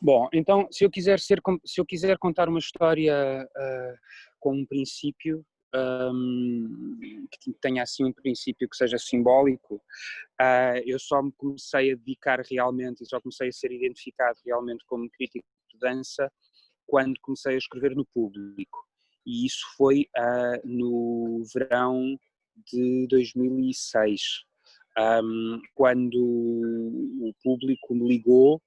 Bom, então, se eu quiser contar uma história com um princípio, que tenha assim um princípio que seja simbólico, eu só me comecei a dedicar realmente e só comecei a ser identificado realmente como crítico de dança quando comecei a escrever no Público. E isso foi no verão de 2006, quando o Público me ligou.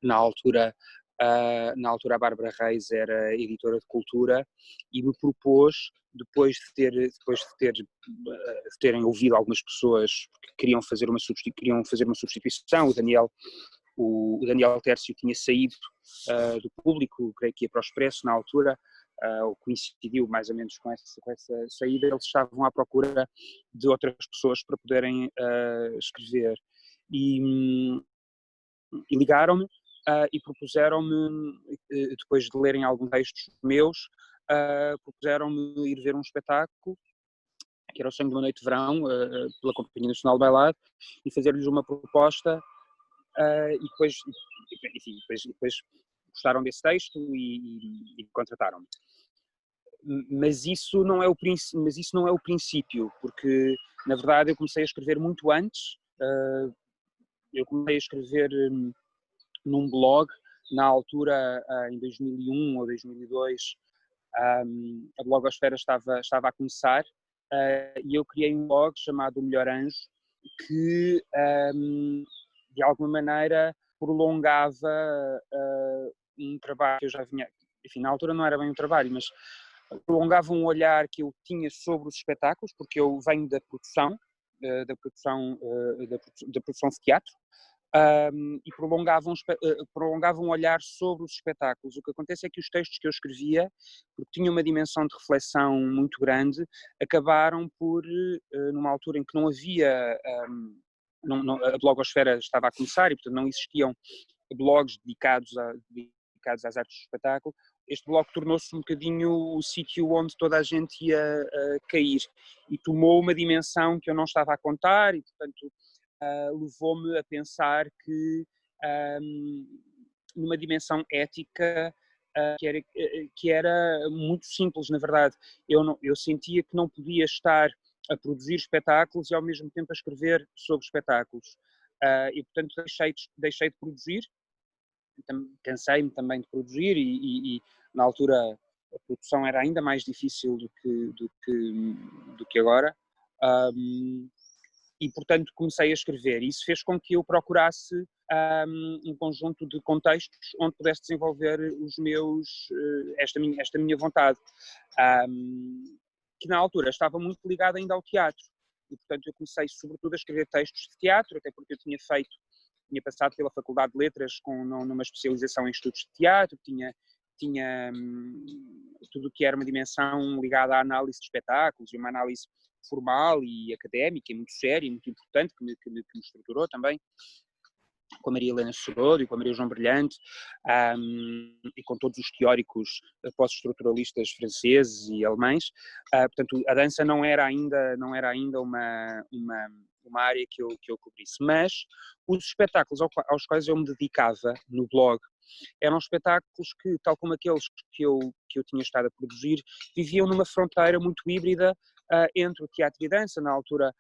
Na altura, a Bárbara Reis era editora de cultura e me propôs, de terem ouvido algumas pessoas que queriam fazer uma substituição. O Daniel Tércio tinha saído do Público, creio que ia para o Expresso na altura, ou coincidiu mais ou menos com essa saída. Eles estavam à procura de outras pessoas para poderem escrever. E ligaram-me e propuseram-me, depois de lerem alguns textos meus, propuseram-me ir ver um espetáculo, que era O Sonho de uma Noite de Verão, pela Companhia Nacional de Bailado, e fazer-lhes uma proposta, e depois, enfim, depois gostaram desse texto e contrataram-me. Mas isso não é o princípio, porque, na verdade, eu comecei a escrever muito antes. Eu comecei a escrever num blog, na altura, em 2001 ou 2002, a blogosfera estava a começar, e eu criei um blog chamado O Melhor Anjo, que, de alguma maneira, prolongava um trabalho que eu já vinha, enfim, na altura não era bem um trabalho, mas prolongava um olhar que eu tinha sobre os espetáculos, porque eu venho da produção, da produção de teatro, e prolongavam um olhar sobre os espetáculos. O que acontece é que os textos que eu escrevia, porque tinham uma dimensão de reflexão muito grande, acabaram por, numa altura em que não havia, a blogosfera estava a começar e, portanto, não existiam blogs dedicados às artes do espetáculo. Este blog tornou-se um bocadinho o sítio onde toda a gente ia cair, e tomou uma dimensão que eu não estava a contar e, portanto, levou-me a pensar que, numa dimensão ética, que era muito simples, na verdade. Eu sentia que não podia estar a produzir espetáculos e ao mesmo tempo a escrever sobre espetáculos. E, portanto, deixei de produzir, cansei-me também de produzir e na altura a produção era ainda mais difícil do que agora. E, portanto, comecei a escrever. Isso fez com que eu procurasse um conjunto de contextos onde pudesse desenvolver esta minha vontade, que na altura estava muito ligada ainda ao teatro. E, portanto, eu comecei sobretudo a escrever textos de teatro, até porque eu tinha passado pela Faculdade de Letras numa especialização em estudos de teatro, tinha tudo o que era uma dimensão ligada à análise de espetáculos e uma análise formal e académica e muito séria e muito importante, que me estruturou também, com a Maria Helena Serolho e com a Maria João Brilhante, e com todos os teóricos pós-estruturalistas franceses e alemães. Portanto, a dança não era ainda uma área que eu cobrisse, mas os espetáculos aos quais eu me dedicava no blog eram espetáculos que, tal como aqueles que eu tinha estado a produzir, viviam numa fronteira muito híbrida entre o teatro e a dança. Na altura,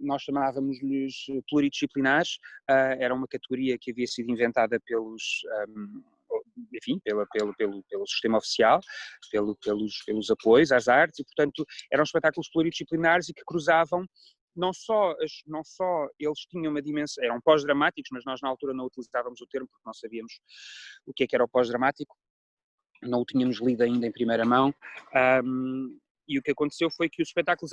nós chamávamos-lhes pluridisciplinares, era uma categoria que havia sido inventada enfim, pelo sistema oficial, pelos apoios às artes, e, portanto, eram espetáculos pluridisciplinares e que cruzavam. Não só eles tinham uma dimensão, eram pós-dramáticos, mas nós na altura não utilizávamos o termo porque não sabíamos o que era o pós-dramático, não o tínhamos lido ainda em primeira mão, e o que aconteceu foi que os espetáculos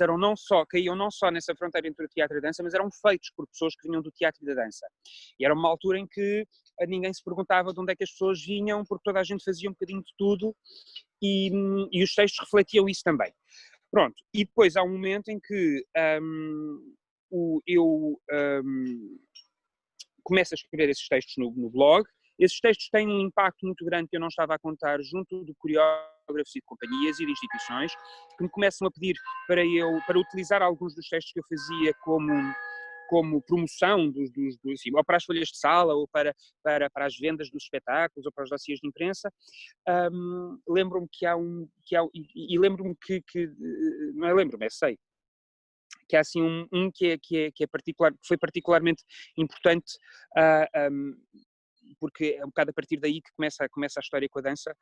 caíam não só nessa fronteira entre o teatro e a dança, mas eram feitos por pessoas que vinham do teatro e da dança. E era uma altura em que ninguém se perguntava de onde é que as pessoas vinham, porque toda a gente fazia um bocadinho de tudo, e os textos refletiam isso também. Pronto, e depois há um momento em que eu começo a escrever esses textos no blog. Esses textos têm um impacto muito grande que eu não estava a contar junto de coreógrafos e de companhias e de instituições, que me começam a pedir para utilizar alguns dos textos que eu fazia como como promoção enfim, ou para as folhas de sala, ou para as vendas dos espetáculos, ou para os dossiês de imprensa. Lembro-me e lembro-me não é lembro-me, é sei, que há assim que foi particularmente importante, porque é um bocado a partir daí que começa a história com a dança,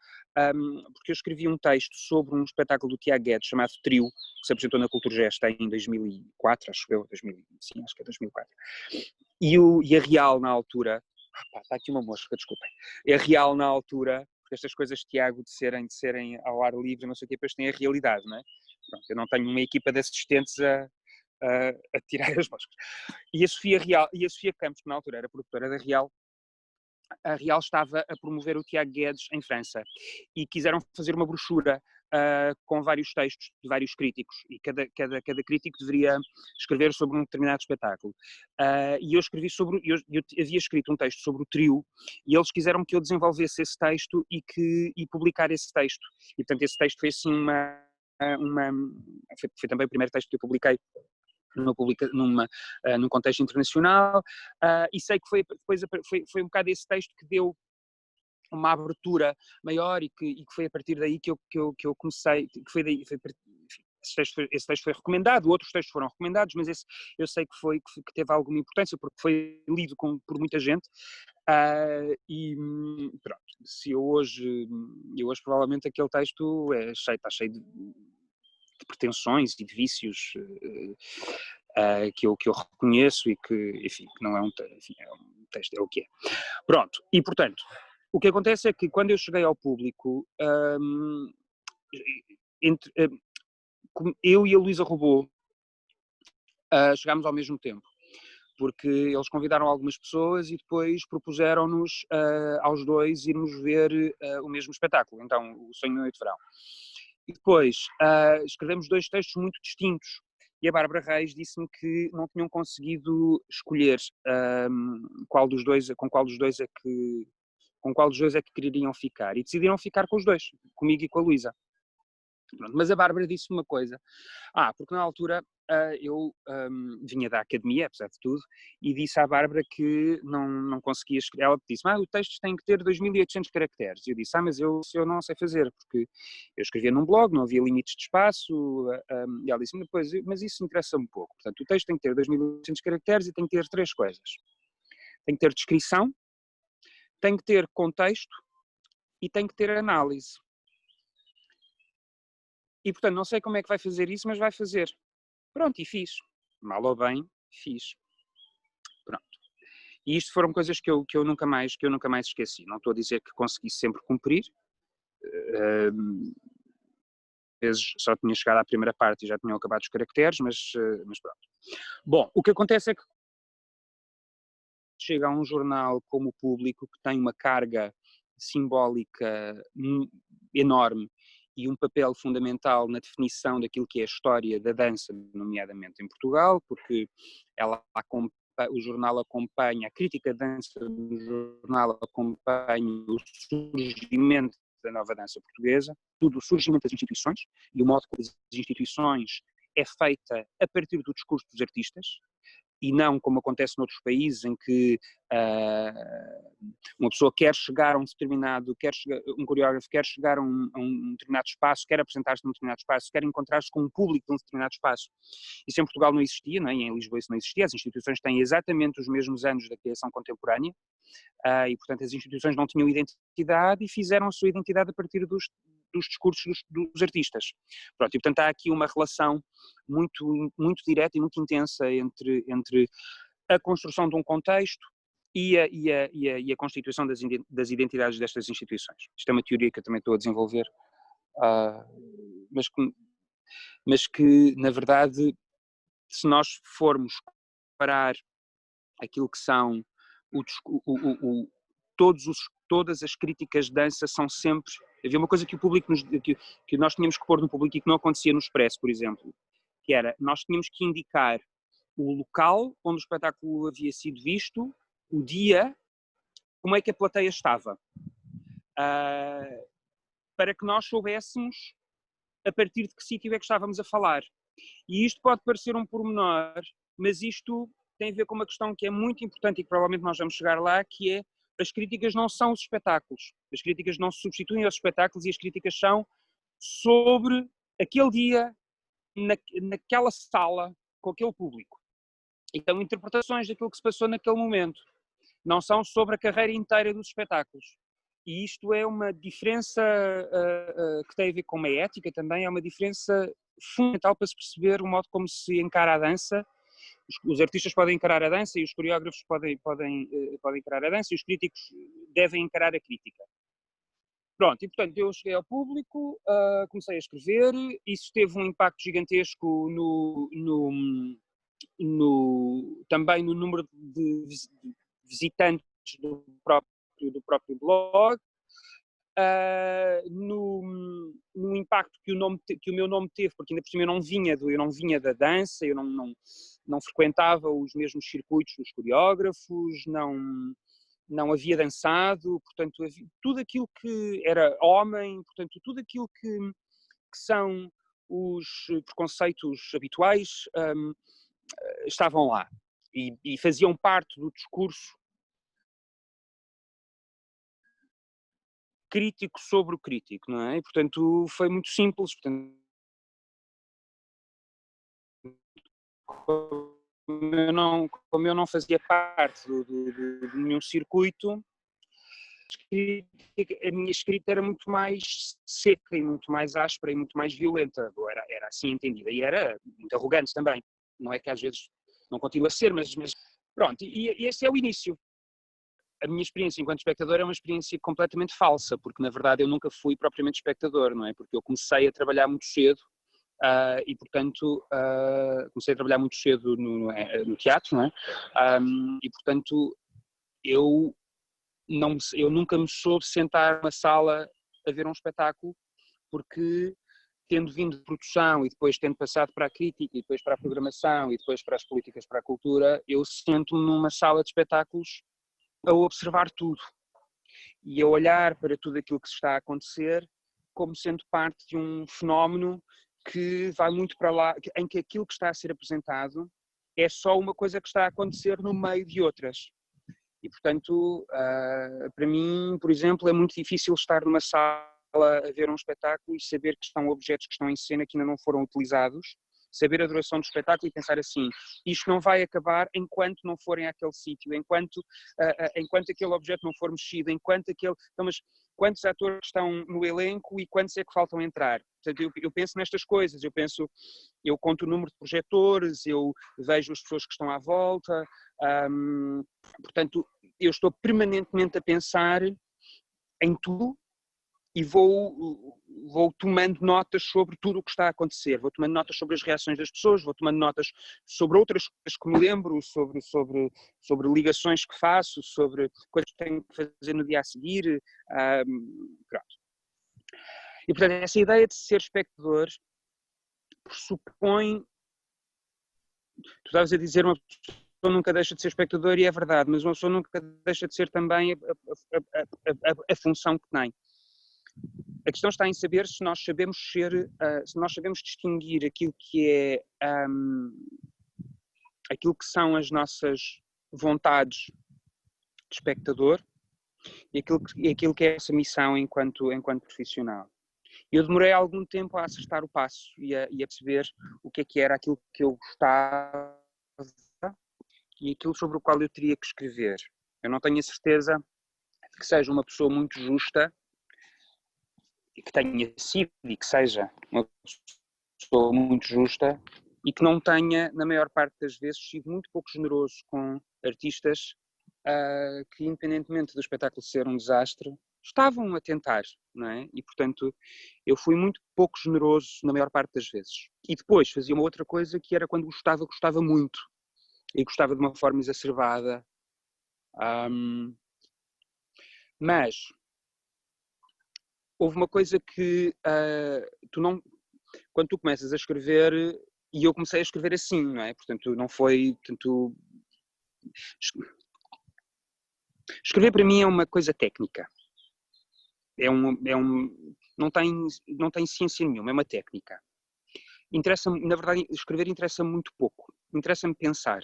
porque eu escrevi um texto sobre um espetáculo do Tiago Guedes chamado Trio, que se apresentou na Culturgest em 2004, acho eu, sim, acho que é 2004. E a Real, na altura, está aqui uma mosca, desculpem, a Real, na altura, porque estas coisas, Tiago, de serem ao ar livre, não sei o que, depois têm a realidade, não é? Pronto, eu não tenho uma equipa de assistentes a tirar as moscas. E a Sofia Campos, que na altura era produtora da Real, a Real estava a promover o Tiago Guedes em França e quiseram fazer uma brochura com vários textos de vários críticos, e cada crítico deveria escrever sobre um determinado espetáculo. E eu escrevi eu havia escrito um texto sobre o Trio, e eles quiseram que eu desenvolvesse esse texto e publicar esse texto. E portanto esse texto foi assim foi também o primeiro texto que eu publiquei num contexto internacional, e sei que foi um bocado esse texto que deu uma abertura maior e que foi a partir daí que eu comecei, que foi daí, enfim, esse texto foi recomendado, outros textos foram recomendados, mas esse eu sei que teve alguma importância porque foi lido por muita gente, e pronto, se eu hoje provavelmente aquele texto está cheio de pretensões e de vícios que eu reconheço e que, enfim, que não é enfim, é um texto, é o que é. Pronto, e portanto, o que acontece é que quando eu cheguei ao público, eu e a Luísa Robô chegámos ao mesmo tempo, porque eles convidaram algumas pessoas e depois propuseram-nos aos dois irmos ver o mesmo espetáculo, então o Sonho da Noite de Verão. E depois escrevemos dois textos muito distintos, e a Bárbara Reis disse-me que não tinham conseguido escolher com qual dos dois é que queriam ficar, e decidiram ficar com os dois, comigo e com a Luísa. Mas a Bárbara disse uma coisa, porque na altura eu vinha da academia, apesar de tudo, e disse à Bárbara que não conseguia escrever. Ela disse, o texto tem que ter 2.800 caracteres. E eu disse, mas eu não sei fazer, porque eu escrevia num blog, não havia limites de espaço, e ela disse, mas isso interessa-me pouco. Portanto, o texto tem que ter 2.800 caracteres e tem que ter três coisas. Tem que ter descrição, tem que ter contexto e tem que ter análise. E, portanto, não sei como é que vai fazer isso, mas vai fazer. Pronto, e fiz. Mal ou bem, fiz. Pronto. E isto foram coisas que eu nunca mais esqueci. Não estou a dizer que consegui sempre cumprir. Às vezes só tinha chegado à primeira parte e já tinham acabado os caracteres, mas pronto. Bom, o que acontece é que chega a um jornal como o Público, que tem uma carga simbólica enorme e um papel fundamental na definição daquilo que é a história da dança, nomeadamente em Portugal, porque o jornal acompanha, a crítica da dança do jornal acompanha o surgimento da nova dança portuguesa, tudo o surgimento das instituições e o modo como as instituições é feita a partir do discurso dos artistas, e não como acontece noutros países em que uma pessoa quer chegar a um determinado, um coreógrafo quer chegar a um determinado espaço, quer apresentar-se num determinado espaço, quer encontrar-se com um público de um determinado espaço. Isso em Portugal não existia, não é? E em Lisboa isso não existia, as instituições têm exatamente os mesmos anos da criação contemporânea, e portanto as instituições não tinham identidade e fizeram a sua identidade a partir dos discursos dos artistas. Pronto, e portanto há aqui uma relação muito, muito direta e muito intensa entre a construção de um contexto e a constituição das identidades destas instituições. Isto é uma teoria que eu também estou a desenvolver, mas que na verdade, se nós formos comparar aquilo que são todas as críticas de dança são sempre. Havia uma coisa que o público que nós tínhamos que pôr no público e que não acontecia no Expresso, por exemplo, que era, nós tínhamos que indicar o local onde o espetáculo havia sido visto, o dia, como é que a plateia estava, para que nós soubéssemos a partir de que sítio é que estávamos a falar. E isto pode parecer um pormenor, mas isto tem a ver com uma questão que é muito importante e que provavelmente nós vamos chegar lá, que é as críticas não são os espetáculos. As críticas não se substituem aos espetáculos e as críticas são sobre aquele dia, naquela sala, com aquele público. Então, interpretações daquilo que se passou naquele momento. Não são sobre a carreira inteira dos espetáculos. E isto é uma diferença que tem a ver com uma ética também, é uma diferença fundamental para se perceber o modo como se encara a dança. Os artistas podem encarar a dança e os coreógrafos podem encarar a dança e os críticos devem encarar a crítica. Pronto, e portanto eu cheguei ao público, comecei a escrever, isso teve um impacto gigantesco também no número de visitantes do próprio blog, no impacto que o meu nome teve, porque ainda por cima eu não vinha da dança, eu não frequentava os mesmos circuitos dos coreógrafos, não havia dançado, portanto, tudo aquilo que era homem, portanto, tudo aquilo que são os preconceitos habituais estavam lá e faziam parte do discurso crítico sobre o crítico, não é? E, portanto, foi muito simples, portanto, como eu não fazia parte de nenhum circuito, a minha escrita era muito mais seca e muito mais áspera e muito mais violenta, era assim entendida, e era muito arrogante também, não é que às vezes não continua a ser, mas pronto, e esse é o início. A minha experiência enquanto espectador é uma experiência completamente falsa, porque na verdade eu nunca fui propriamente espectador, não é? Porque eu comecei a trabalhar muito cedo e portanto comecei a trabalhar muito cedo no teatro, não é? E portanto eu nunca me soube sentar numa sala a ver um espetáculo, porque tendo vindo de produção e depois tendo passado para a crítica e depois para a programação e depois para as políticas para a cultura, eu sento-me numa sala de espetáculos a observar tudo e a olhar para tudo aquilo que se está a acontecer como sendo parte de um fenómeno que vai muito para lá, em que aquilo que está a ser apresentado é só uma coisa que está a acontecer no meio de outras. E, portanto, para mim, por exemplo, é muito difícil estar numa sala a ver um espetáculo e saber que estão objetos que estão em cena que ainda não foram utilizados, saber a duração do espetáculo e pensar assim, isto não vai acabar enquanto não forem àquele sítio, enquanto aquele objeto não for mexido, enquanto aquele... Então, mas quantos atores estão no elenco e quantos é que faltam entrar? Portanto, eu penso nestas coisas, eu conto o número de projetores, eu vejo as pessoas que estão à volta, portanto, eu estou permanentemente a pensar em tudo e vou tomando notas sobre tudo o que está a acontecer, vou tomando notas sobre as reações das pessoas, vou tomando notas sobre outras coisas que me lembro, sobre ligações que faço, sobre coisas que tenho que fazer no dia a seguir, pronto. E portanto essa ideia de ser espectador pressupõe, tu estavas a dizer, uma pessoa nunca deixa de ser espectador e é verdade, mas uma pessoa nunca deixa de ser também a função que tem. A questão está em saber se nós sabemos se nós sabemos distinguir aquilo que é aquilo que são as nossas vontades de espectador e aquilo que é a nossa missão enquanto profissional. Eu demorei algum tempo a acertar o passo e a perceber o que era aquilo que eu gostava e aquilo sobre o qual eu teria que escrever. Eu não tenho a certeza de que seja uma pessoa muito justa e que tenha sido e que seja uma pessoa muito justa e que não tenha, na maior parte das vezes, sido muito pouco generoso com artistas que, independentemente do espetáculo ser um desastre, estavam a tentar, não é? E, portanto, eu fui muito pouco generoso na maior parte das vezes. E depois fazia uma outra coisa que era quando gostava muito. E gostava de uma forma exacerbada. Mas houve uma coisa que quando tu começas a escrever, e eu comecei a escrever assim, não é? Portanto, não foi... Escrever para mim é uma coisa técnica. Não tem ciência nenhuma, é uma técnica. Na verdade, escrever interessa-me muito pouco. Interessa-me pensar.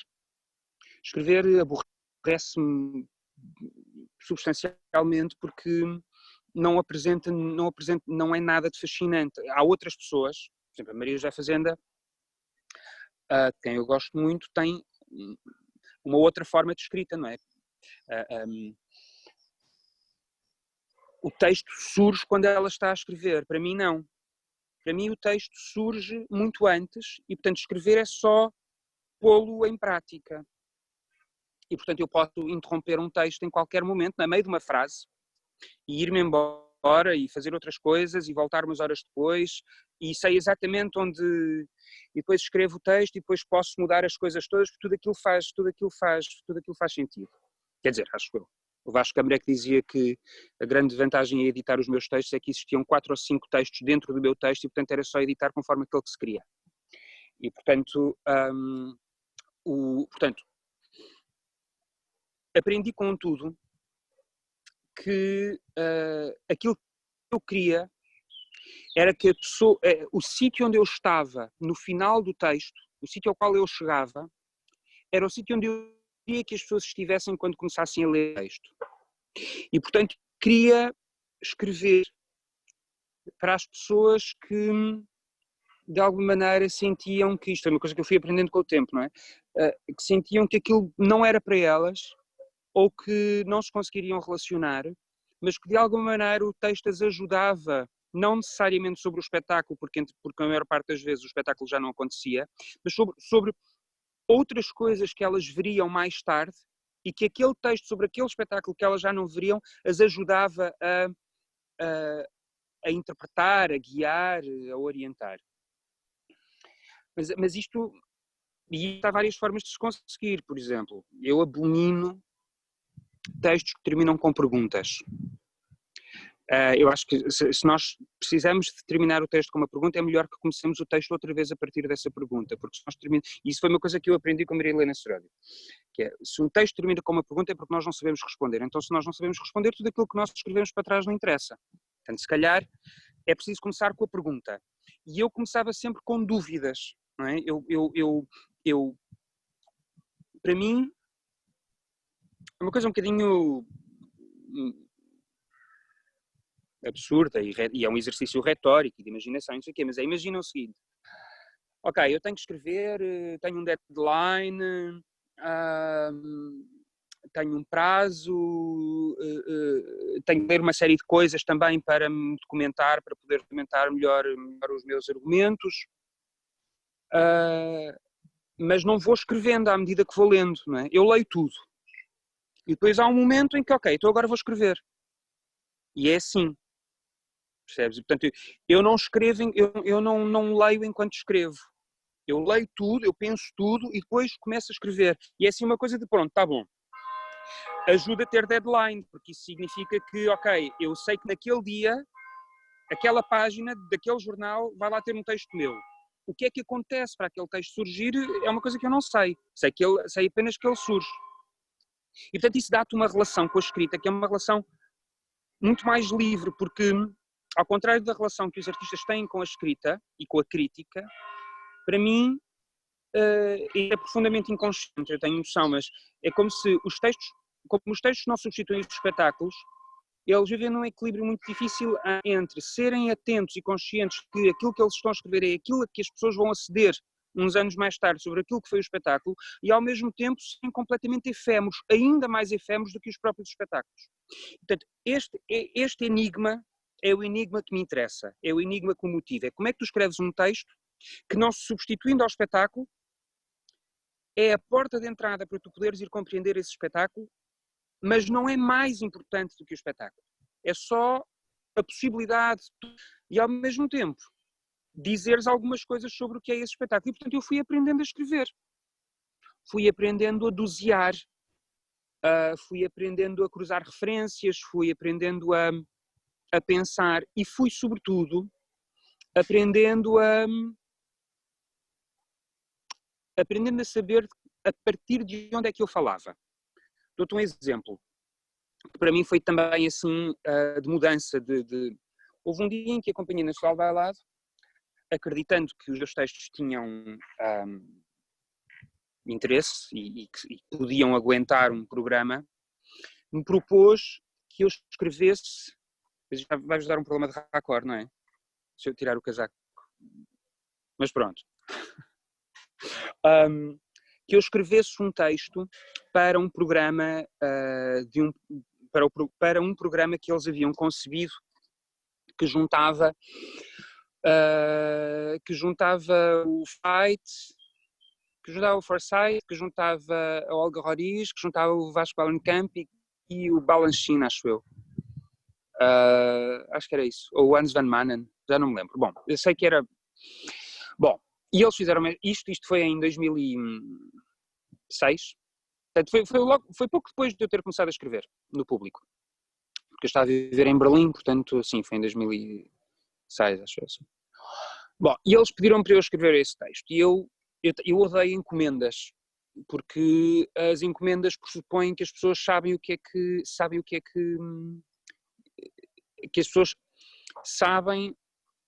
Escrever aborrece-me substancialmente porque não é nada de fascinante. Há outras pessoas, por exemplo, a Maria José Fazenda, quem eu gosto muito, tem uma outra forma de escrita, não é? O texto surge quando ela está a escrever, para mim não. Para mim o texto surge muito antes e, portanto, escrever é só pô-lo em prática. E, portanto, eu posso interromper um texto em qualquer momento, no meio de uma frase, e ir-me embora e fazer outras coisas e voltar umas horas depois e sei exatamente onde... E depois escrevo o texto e depois posso mudar as coisas todas, porque tudo aquilo faz sentido. Quer dizer, acho eu. O Vasco Câmara que dizia que a grande vantagem em editar os meus textos é que existiam 4 ou 5 textos dentro do meu texto e, portanto, era só editar conforme aquele que se queria. E, portanto, aprendi com tudo que aquilo que eu queria era que a pessoa, o sítio onde eu estava no final do texto, o sítio ao qual eu chegava, era o sítio onde eu queria que as pessoas estivessem quando começassem a ler o texto. E, portanto, queria escrever para as pessoas que, de alguma maneira, sentiam que, isto é uma coisa que eu fui aprendendo com o tempo, não é? Que sentiam que aquilo não era para elas, ou que não se conseguiriam relacionar, mas que de alguma maneira o texto as ajudava, não necessariamente sobre o espetáculo, porque a maior parte das vezes o espetáculo já não acontecia, mas sobre outras coisas que elas veriam mais tarde e que aquele texto sobre aquele espetáculo que elas já não veriam as ajudava a interpretar, a guiar, a orientar. Mas isto há várias formas de se conseguir. Por exemplo, eu abomino textos que terminam com perguntas. Eu acho que se nós precisamos de terminar o texto com uma pergunta, é melhor que comecemos o texto outra vez a partir dessa pergunta, porque se nós terminamos... Isso foi uma coisa que eu aprendi com a Maria Helena Seródio, que é, se um texto termina com uma pergunta é porque nós não sabemos responder, então se nós não sabemos responder, tudo aquilo que nós escrevemos para trás não interessa. Portanto, se calhar, é preciso começar com a pergunta. E eu começava sempre com dúvidas, não é? Para mim, é uma coisa um bocadinho absurda e é um exercício retórico e de imaginação, não sei o quê, mas imagina o seguinte: ok, eu tenho que escrever, tenho um deadline, tenho um prazo, tenho que ler uma série de coisas também para me documentar, para poder documentar melhor os meus argumentos, mas não vou escrevendo à medida que vou lendo, não é? Eu leio tudo. E depois há um momento em que, ok, então agora vou escrever. E é assim. Percebes? E, portanto, eu não escrevo, eu não leio enquanto escrevo. Eu leio tudo, eu penso tudo e depois começo a escrever. E é assim uma coisa de pronto, está bom. Ajuda a ter deadline, porque isso significa que, ok, eu sei que naquele dia, aquela página daquele jornal vai lá ter um texto meu. O que é que acontece para aquele texto surgir é uma coisa que eu não sei. Sei apenas que ele surge. E, portanto, isso dá-te uma relação com a escrita, que é uma relação muito mais livre, porque, ao contrário da relação que os artistas têm com a escrita e com a crítica, para mim é profundamente inconsciente, eu tenho noção, mas é como se os textos não substituem os espetáculos, eles vivem num equilíbrio muito difícil entre serem atentos e conscientes que aquilo que eles estão a escrever é aquilo a que as pessoas vão aceder uns anos mais tarde sobre aquilo que foi o espetáculo e ao mesmo tempo serem completamente efêmeros, ainda mais efêmeros do que os próprios espetáculos. Portanto, este enigma é o enigma que me interessa, é o enigma que me motiva. É como é que tu escreves um texto que, não se substituindo ao espetáculo, é a porta de entrada para tu poderes ir compreender esse espetáculo, mas não é mais importante do que o espetáculo. É só a possibilidade de, e ao mesmo tempo, dizeres algumas coisas sobre o que é esse espetáculo. E, portanto, eu fui aprendendo a escrever. Fui aprendendo a dosear. Fui aprendendo a cruzar referências, fui aprendendo a pensar e fui, sobretudo, aprendendo a saber a partir de onde é que eu falava. Dou-te um exemplo, que para mim foi também assim de mudança. Houve um dia em que a Companhia Nacional de Bailado, acreditando que os meus textos tinham interesse e que podiam aguentar um programa, me propôs que eu escrevesse, vai-vos dar um problema de raccord, não é? Se eu tirar o casaco. Mas pronto. Que eu escrevesse um texto para um programa para um programa que eles haviam concebido que juntava o Fight, que juntava o Forsyth, que juntava a Olga Roriz, que juntava o Vasco Balenkamp e o Balanchine, acho eu. Acho que era isso. Ou o Hans van Manen, já não me lembro. Bom, eu sei que era... Bom, e eles fizeram isto foi em 2006. Portanto, foi pouco depois de eu ter começado a escrever no Público. Porque eu estava a viver em Berlim, portanto, sim, foi em 2006, acho eu. Assim. Bom, e eles pediram para eu escrever esse texto. E eu odeio encomendas, porque as encomendas pressupõem que as pessoas sabem o que é que as pessoas sabem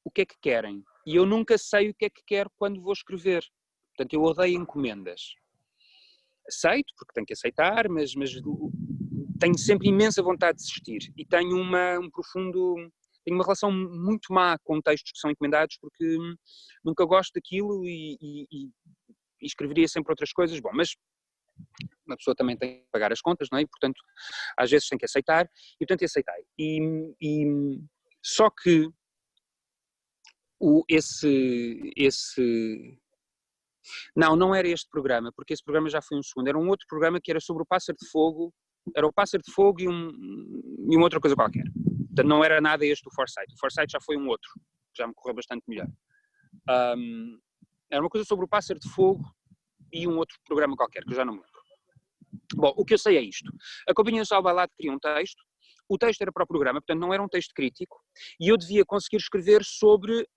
o que é que querem. E eu nunca sei o que é que quero quando vou escrever. Portanto, eu odeio encomendas. Aceito, porque tenho que aceitar, mas tenho sempre imensa vontade de desistir. E tenho uma relação muito má com textos que são encomendados, porque nunca gosto daquilo e escreveria sempre outras coisas. Bom, mas uma pessoa também tem que pagar as contas, não é? E, portanto, às vezes tem que aceitar. E, portanto, aceitei. Só que não era este programa, porque esse programa já foi um segundo. Era um outro programa que era sobre o Pássaro de Fogo. Era o Pássaro de Fogo e uma outra coisa qualquer. Portanto, não era nada este o Forsyth. O Forsyth já foi um outro, que já me correu bastante melhor. Era uma coisa sobre o Pássaro de Fogo e um outro programa qualquer, que eu já não me lembro. Bom, o que eu sei é isto. A Companhia Social Bailado queria um texto. O texto era para o programa, portanto não era um texto crítico, e eu devia conseguir escrever sobre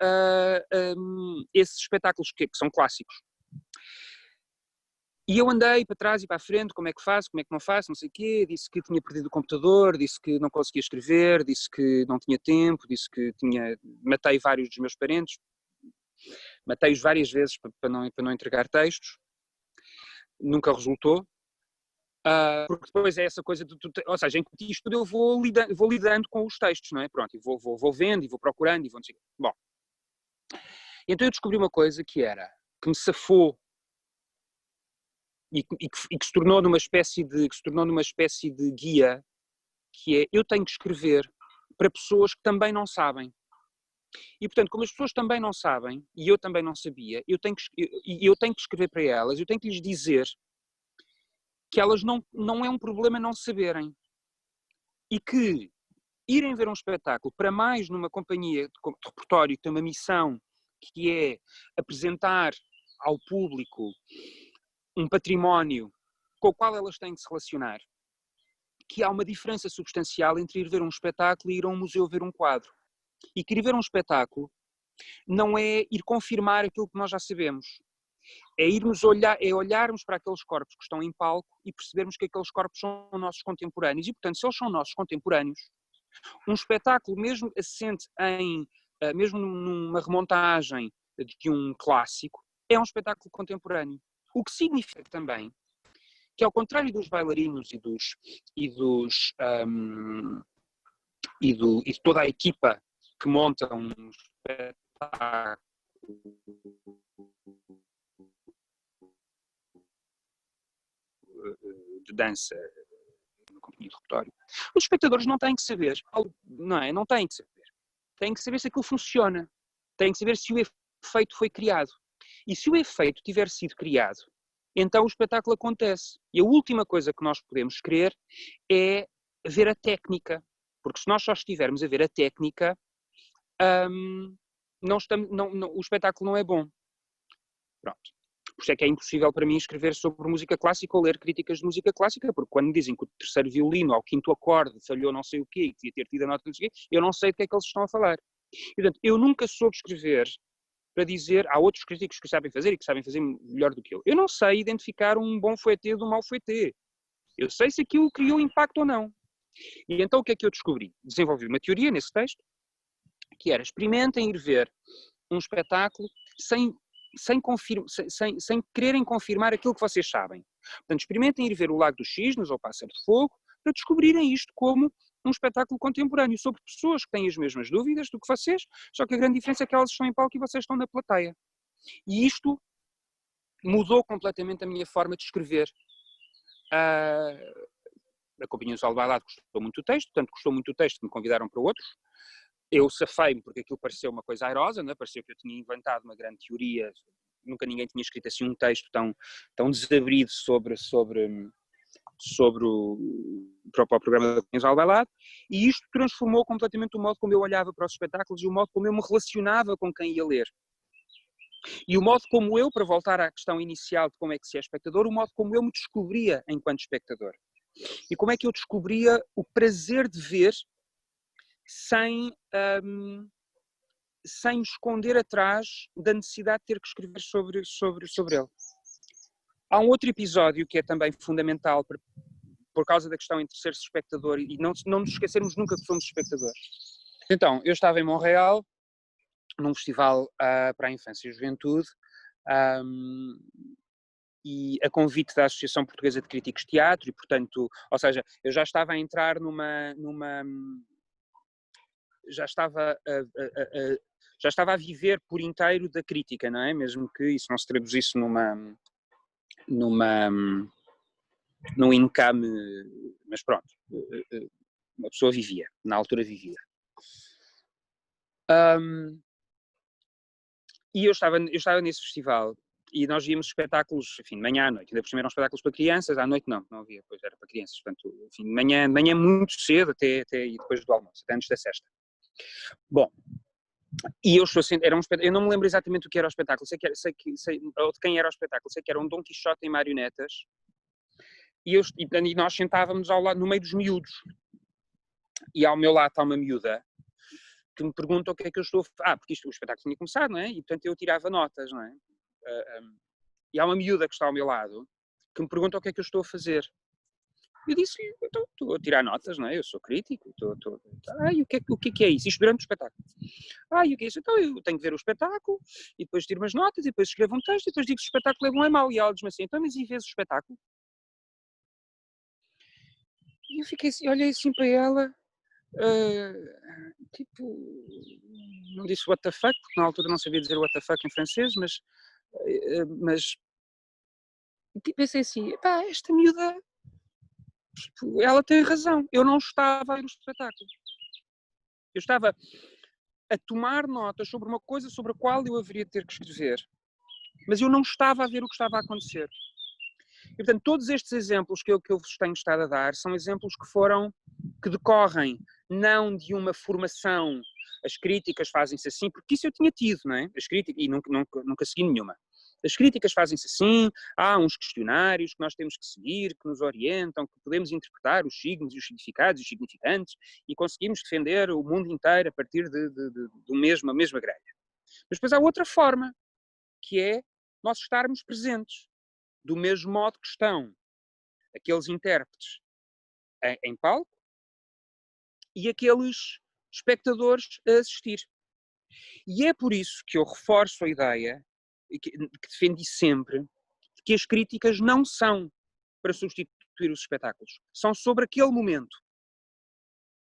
esses espetáculos que são clássicos. E eu andei para trás e para a frente, como é que faço, como é que não faço, não sei o quê, disse que tinha perdido o computador, disse que não conseguia escrever, disse que não tinha tempo, disse que matei vários dos meus parentes, matei-os várias vezes para não entregar textos, nunca resultou. Porque depois é essa coisa, ou seja, enquanto isto tudo eu vou lidando com os textos, não é? Pronto, e vou vendo, e vou procurando, e vou não sei o quê. Bom, então eu descobri uma coisa que me safou e que se tornou numa espécie de guia, que é, eu tenho que escrever para pessoas que também não sabem. E, portanto, como as pessoas também não sabem, e eu também não sabia, eu tenho que escrever para elas, eu tenho que lhes dizer que elas não é um problema não saberem. E que irem ver um espetáculo, para mais numa companhia de repertório que tem uma missão, que é apresentar ao público um património com o qual elas têm de se relacionar, que há uma diferença substancial entre ir ver um espetáculo e ir a um museu ver um quadro. E que ir ver um espetáculo não é ir confirmar aquilo que nós já sabemos. É olharmos para aqueles corpos que estão em palco e percebermos que aqueles corpos são nossos contemporâneos. E, portanto, se eles são nossos contemporâneos, um espetáculo, mesmo assente mesmo numa remontagem de um clássico, é um espetáculo contemporâneo. O que significa também que, ao contrário dos bailarinos e de toda a equipa que monta um espetáculo de dança na companhia de repertório, os espectadores não têm que saber, não é? Não têm que saber. Têm que saber se aquilo funciona. Têm que saber se o efeito foi criado. E se o efeito tiver sido criado, então o espetáculo acontece. E a última coisa que nós podemos querer é ver a técnica. Porque se nós só estivermos a ver a técnica, o espetáculo não é bom. Pronto. Por isso é que é impossível para mim escrever sobre música clássica ou ler críticas de música clássica, porque quando dizem que o terceiro violino ao quinto acorde falhou não sei o quê, que devia ter tido a nota não sei o quê, eu não sei do que é que eles estão a falar. E, portanto, eu nunca soube escrever para dizer, há outros críticos que sabem fazer e que sabem fazer melhor do que eu. Eu não sei identificar um bom fouetté de um mau fouetté. Eu sei se aquilo criou impacto ou não. E então o que é que eu descobri? Desenvolvi uma teoria nesse texto, que era experimentem ir ver um espetáculo sem sem quererem confirmar aquilo que vocês sabem. Portanto, experimentem ir ver o Lago dos Cisnes ou Pássaro de Fogo para descobrirem isto como um espetáculo contemporâneo sobre pessoas que têm as mesmas dúvidas do que vocês, só que a grande diferença é que elas estão em palco e vocês estão na plateia. E isto mudou completamente a minha forma de escrever. A Companhia Visual do Bailado gostou muito do texto, tanto gostou muito do texto que me convidaram para outros. Eu safei-me porque aquilo pareceu uma coisa airosa, não é? Pareceu que eu tinha inventado uma grande teoria, nunca ninguém tinha escrito assim um texto tão desabrido sobre para o programa da Companhia Visual do Bailado, e isto transformou completamente o modo como eu olhava para os espetáculos e o modo como eu me relacionava com quem ia ler. E o modo como eu, para voltar à questão inicial de como é que se é espectador, o modo como eu me descobria enquanto espectador. E como é que eu descobria o prazer de ver sem me esconder atrás da necessidade de ter que escrever sobre ele. Há um outro episódio que é também fundamental por causa da questão entre ser espectador e não nos esquecermos nunca que somos espectadores. Então, eu estava em Montreal, num festival para a infância e juventude, e a convite da Associação Portuguesa de Críticos de Teatro, e portanto, ou seja, eu já estava a entrar já estava a viver por inteiro da crítica, não é? Mesmo que isso não se traduzisse num income, mas pronto, uma pessoa vivia, na altura vivia. E eu estava nesse festival e nós víamos espetáculos, enfim, de manhã à noite. Ainda por cima eram espetáculos para crianças, à noite não havia, pois era para crianças. Portanto, enfim, de manhã muito cedo até e depois do almoço, até antes da sesta. Bom, e eu eu não me lembro exatamente o que era o espetáculo, ou de quem era o espetáculo, sei que era um Dom Quixote em marionetas, e nós sentávamos ao lado, no meio dos miúdos, e ao meu lado está uma miúda, que me pergunta o que é que eu estou a... porque o espetáculo tinha começado, não é? E portanto eu tirava notas, não é? E há uma miúda que está ao meu lado, que me pergunta o que é que eu estou a fazer. Eu disse-lhe, estou a tirar notas, não é? Eu sou crítico, e o que é isso? Isto durante o espetáculo. E o que é isso? Então eu tenho que ver o espetáculo, e depois tiro umas notas, e depois escrevo um texto, e depois digo se o espetáculo é bom ou é mau. E ela diz-me assim, então mas e vês o espetáculo? E eu fiquei assim, olhei assim para ela, tipo, não disse what the fuck, porque na altura não sabia dizer what the fuck em francês, mas pensei assim, esta miúda, tipo, ela tem razão, eu não estava a ver o espetáculo. Eu estava a tomar notas sobre uma coisa sobre a qual eu haveria de ter que escrever, mas eu não estava a ver o que estava a acontecer. E, portanto, todos estes exemplos que eu vos tenho estado a dar são exemplos que decorrem não de uma formação, as críticas fazem-se assim, porque isso eu tinha tido, não é? As críticas, e nunca segui nenhuma. As críticas fazem-se assim, há uns questionários que nós temos que seguir, que nos orientam, que podemos interpretar os signos e os significados e os significantes e conseguimos defender o mundo inteiro a partir de uma mesma grelha. Mas depois há outra forma, que é nós estarmos presentes, do mesmo modo que estão aqueles intérpretes em palco e aqueles espectadores a assistir. E é por isso que eu reforço a ideia, que defendi sempre, que as críticas não são para substituir os espetáculos. São sobre aquele momento.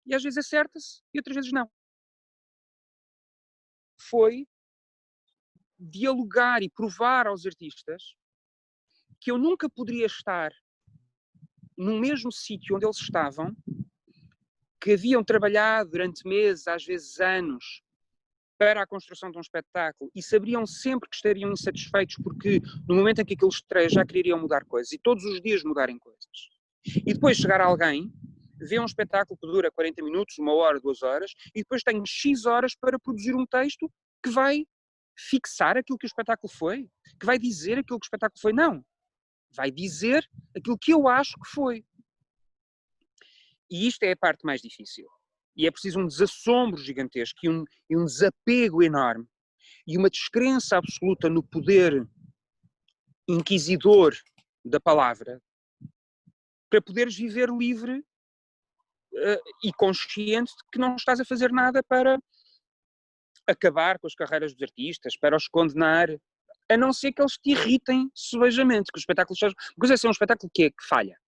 E às vezes acerta-se e outras vezes não. Foi dialogar e provar aos artistas que eu nunca poderia estar no mesmo sítio onde eles estavam, que haviam trabalhado durante meses, às vezes anos, para a construção de um espetáculo e sabiam sempre que estariam insatisfeitos porque no momento em que aquilo estreia já queriam mudar coisas e todos os dias mudarem coisas. E depois chegar alguém, vê um espetáculo que dura 40 minutos, 1 hora, 2 horas e depois tem X horas para produzir um texto que vai fixar aquilo que o espetáculo foi, que vai dizer aquilo que o espetáculo foi. Não. Vai dizer aquilo que eu acho que foi. E isto é a parte mais difícil. E é preciso um desassombro gigantesco e um desapego enorme e uma descrença absoluta no poder inquisidor da palavra para poderes viver livre e consciente de que não estás a fazer nada para acabar com as carreiras dos artistas, para os condenar. a não ser que eles te irritem subejamente, que os espetáculos sejam... Uma coisa é ser um espetáculo que falha,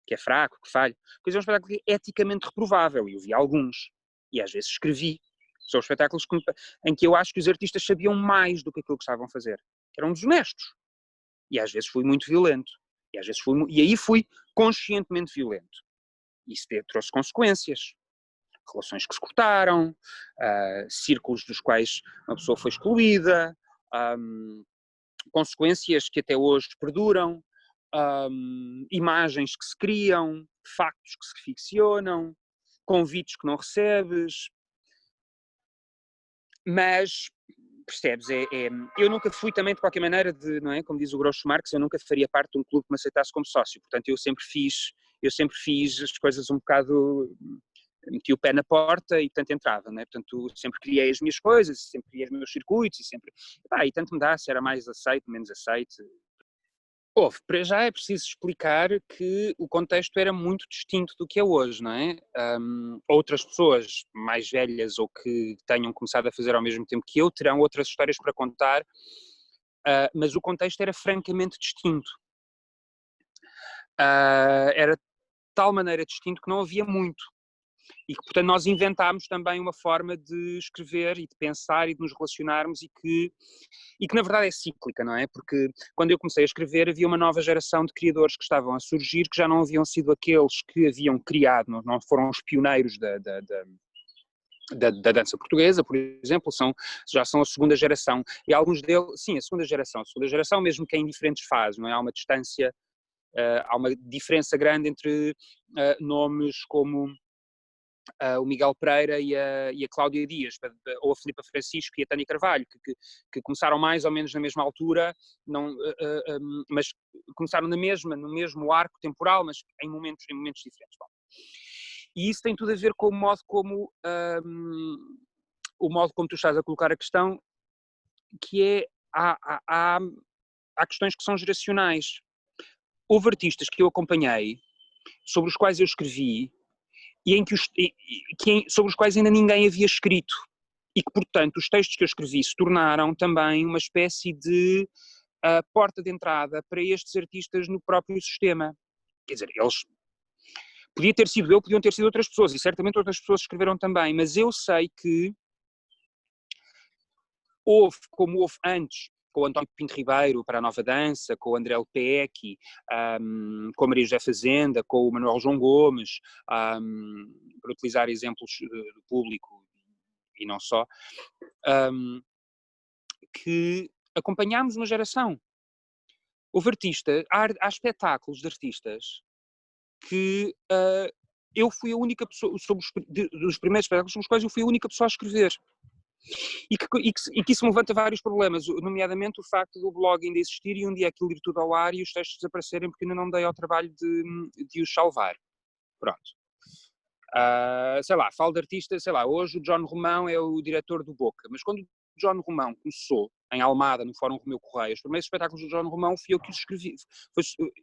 que é fraco, que falha. Uma coisa é um espetáculo que é eticamente reprovável, e eu vi alguns, e às vezes escrevi. São espetáculos em que eu acho que os artistas sabiam mais do que aquilo que estavam a fazer, que eram desonestos. E às vezes fui muito violento, e aí fui conscientemente violento. Isso trouxe consequências. Relações que se cortaram, círculos dos quais uma pessoa foi excluída, consequências que até hoje perduram, imagens que se criam, factos que se ficcionam, convites que não recebes, mas percebes, eu nunca fui também de qualquer maneira não é, como diz o Groucho Marx, eu nunca faria parte de um clube que me aceitasse como sócio, portanto eu sempre fiz as coisas um bocado, meti o pé na porta e portanto entrava, né? Portanto sempre criei as minhas coisas, sempre criei os meus circuitos e tanto me dá se era mais aceito, menos aceito. Para já é preciso explicar que o contexto era muito distinto do que é hoje, não é? Outras pessoas mais velhas ou que tenham começado a fazer ao mesmo tempo que eu terão outras histórias para contar, mas o contexto era francamente distinto. Era de tal maneira distinto que não havia muito. E que, portanto, nós inventámos também uma forma de escrever e de pensar e de nos relacionarmos e que na verdade é cíclica, não é? Porque quando eu comecei a escrever havia uma nova geração de criadores que estavam a surgir, que já não haviam sido aqueles que haviam criado, não foram os pioneiros da dança portuguesa, por exemplo, já são a segunda geração. E alguns deles, sim, a segunda geração mesmo que em diferentes fases, não é? Há uma distância, há uma diferença grande entre nomes como o Miguel Pereira e a Cláudia Dias, ou a Filipa Francisco e a Tânia Carvalho, que começaram mais ou menos na mesma altura, mas começaram no mesmo arco temporal, mas em momentos diferentes. Bom, e isso tem tudo a ver com o modo como tu estás a colocar a questão, que é, há questões que são geracionais. Houve artistas que eu acompanhei, sobre os quais eu escrevi, sobre os quais ainda ninguém havia escrito, e que, portanto, os textos que eu escrevi se tornaram também uma espécie de porta de entrada para estes artistas no próprio sistema. Quer dizer, podia ter sido eu, podiam ter sido outras pessoas, e certamente outras pessoas escreveram também, mas eu sei que como houve antes, com o António Pinto Ribeiro para a Nova Dança, com o André Lepecki, com a Maria José Fazenda, com o Manuel João Gomes, para utilizar exemplos do público e não só, que acompanhámos uma geração. Houve há espetáculos de artistas que eu fui a única pessoa, dos primeiros espetáculos sobre os quais eu fui a única pessoa a escrever. E que isso me levanta vários problemas, nomeadamente o facto do blog ainda existir e um dia aquilo ir tudo ao ar e os textos desaparecerem porque ainda não me dei ao trabalho de os salvar. Pronto. Sei lá, falo de artistas, sei lá, hoje o John Romão é o diretor do Boca, mas quando o John Romão começou em Almada, no Fórum Romeu Correia, os primeiros espetáculos do John Romão fui eu que os escrevi,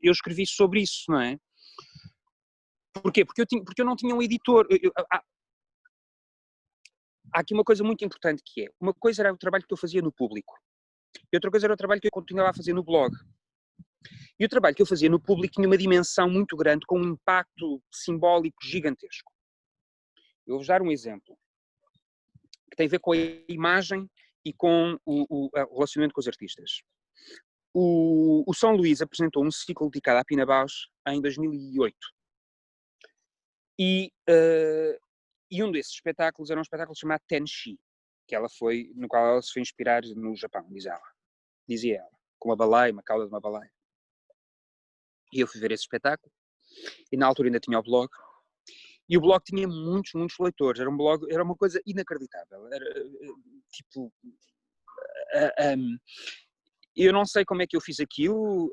eu escrevi sobre isso, não é? Porquê? Porque eu não tinha um editor. Há aqui uma coisa muito importante que é, uma coisa era o trabalho que eu fazia no público, e outra coisa era o trabalho que eu continuava a fazer no blog. E o trabalho que eu fazia no público tinha uma dimensão muito grande, com um impacto simbólico gigantesco. Eu vou-vos dar um exemplo, que tem a ver com a imagem e com o relacionamento com os artistas. O São Luís apresentou um ciclo dedicado à Pina Bausch em 2008. E um desses espetáculos era um espetáculo chamado Tenshi, no qual ela se foi inspirar no Japão, dizia ela, com uma cauda de uma baleia. E eu fui ver esse espetáculo, e na altura ainda tinha o blog, e o blog tinha muitos leitores, era uma coisa inacreditável, era tipo, eu não sei como é que eu fiz aquilo,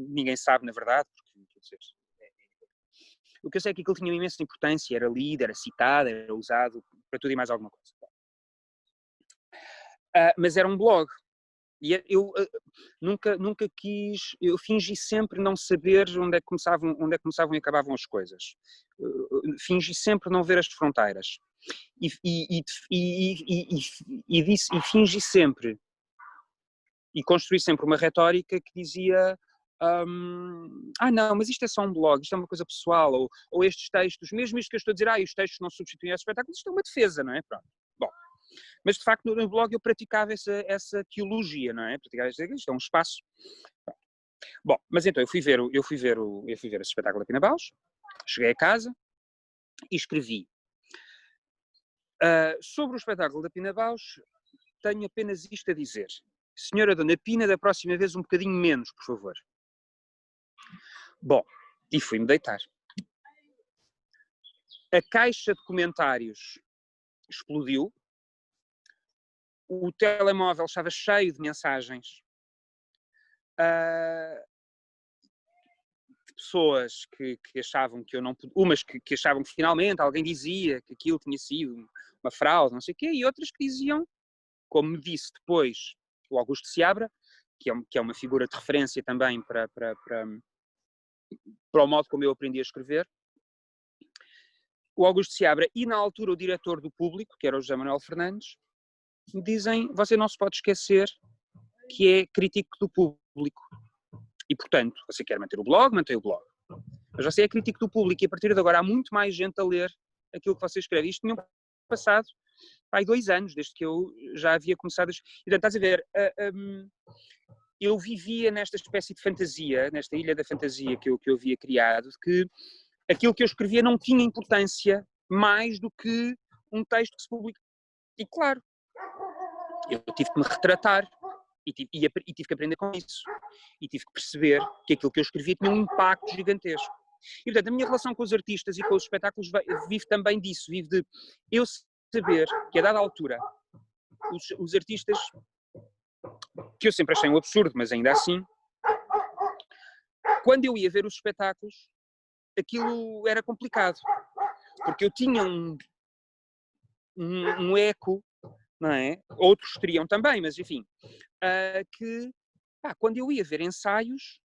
ninguém sabe na verdade, porque, quer dizer, o que eu sei é que aquilo tinha uma imensa importância, era lido, era citado, era usado para tudo e mais alguma coisa. Mas era um blog. E eu nunca eu fingi sempre não saber onde é que começavam e acabavam as coisas. Fingi sempre não ver as fronteiras. E fingi sempre e construí sempre uma retórica que dizia não, mas isto é só um blog, isto é uma coisa pessoal, ou estes textos, mesmo isto que eu estou a dizer, os textos não substituem esses espetáculos, isto é uma defesa, não é? Pronto. Bom, mas de facto no blog eu praticava essa teologia, não é? Praticava isto é um espaço. Bom, mas então eu fui ver esse espetáculo da Pina Bausch, cheguei a casa e escrevi. Sobre o espetáculo da Pina Bausch, tenho apenas isto a dizer. Senhora Dona Pina, da próxima vez um bocadinho menos, por favor. Bom, e fui-me deitar. A caixa de comentários explodiu. O telemóvel estava cheio de mensagens de pessoas que achavam que eu não podia, umas que achavam que finalmente alguém dizia que aquilo tinha sido uma fraude, não sei o quê, e outras que diziam, como me disse depois o Augusto Seabra, que é uma figura de referência também para o modo como eu aprendi a escrever, o Augusto Seabra e na altura o diretor do Público, que era o José Manuel Fernandes, me dizem, você não se pode esquecer que é crítico do público. E, portanto, você quer manter o blog, mantém o blog. Mas você é crítico do público e a partir de agora há muito mais gente a ler aquilo que você escreve. Isto tinha passado há 2 anos, desde que eu já havia começado. E, portanto, estás a ver, eu vivia nesta espécie de fantasia, nesta ilha da fantasia que eu havia criado, de que aquilo que eu escrevia não tinha importância mais do que um texto que se publica. E, claro, eu tive que me retratar e tive que aprender com isso. E tive que perceber que aquilo que eu escrevia tinha um impacto gigantesco. E, portanto, a minha relação com os artistas e com os espetáculos vive também disso, vive de eu saber que a dada altura os artistas, que eu sempre achei um absurdo, mas ainda assim, quando eu ia ver os espetáculos, aquilo era complicado, porque eu tinha um eco, não é? Outros teriam também, mas enfim, que quando eu ia ver ensaios,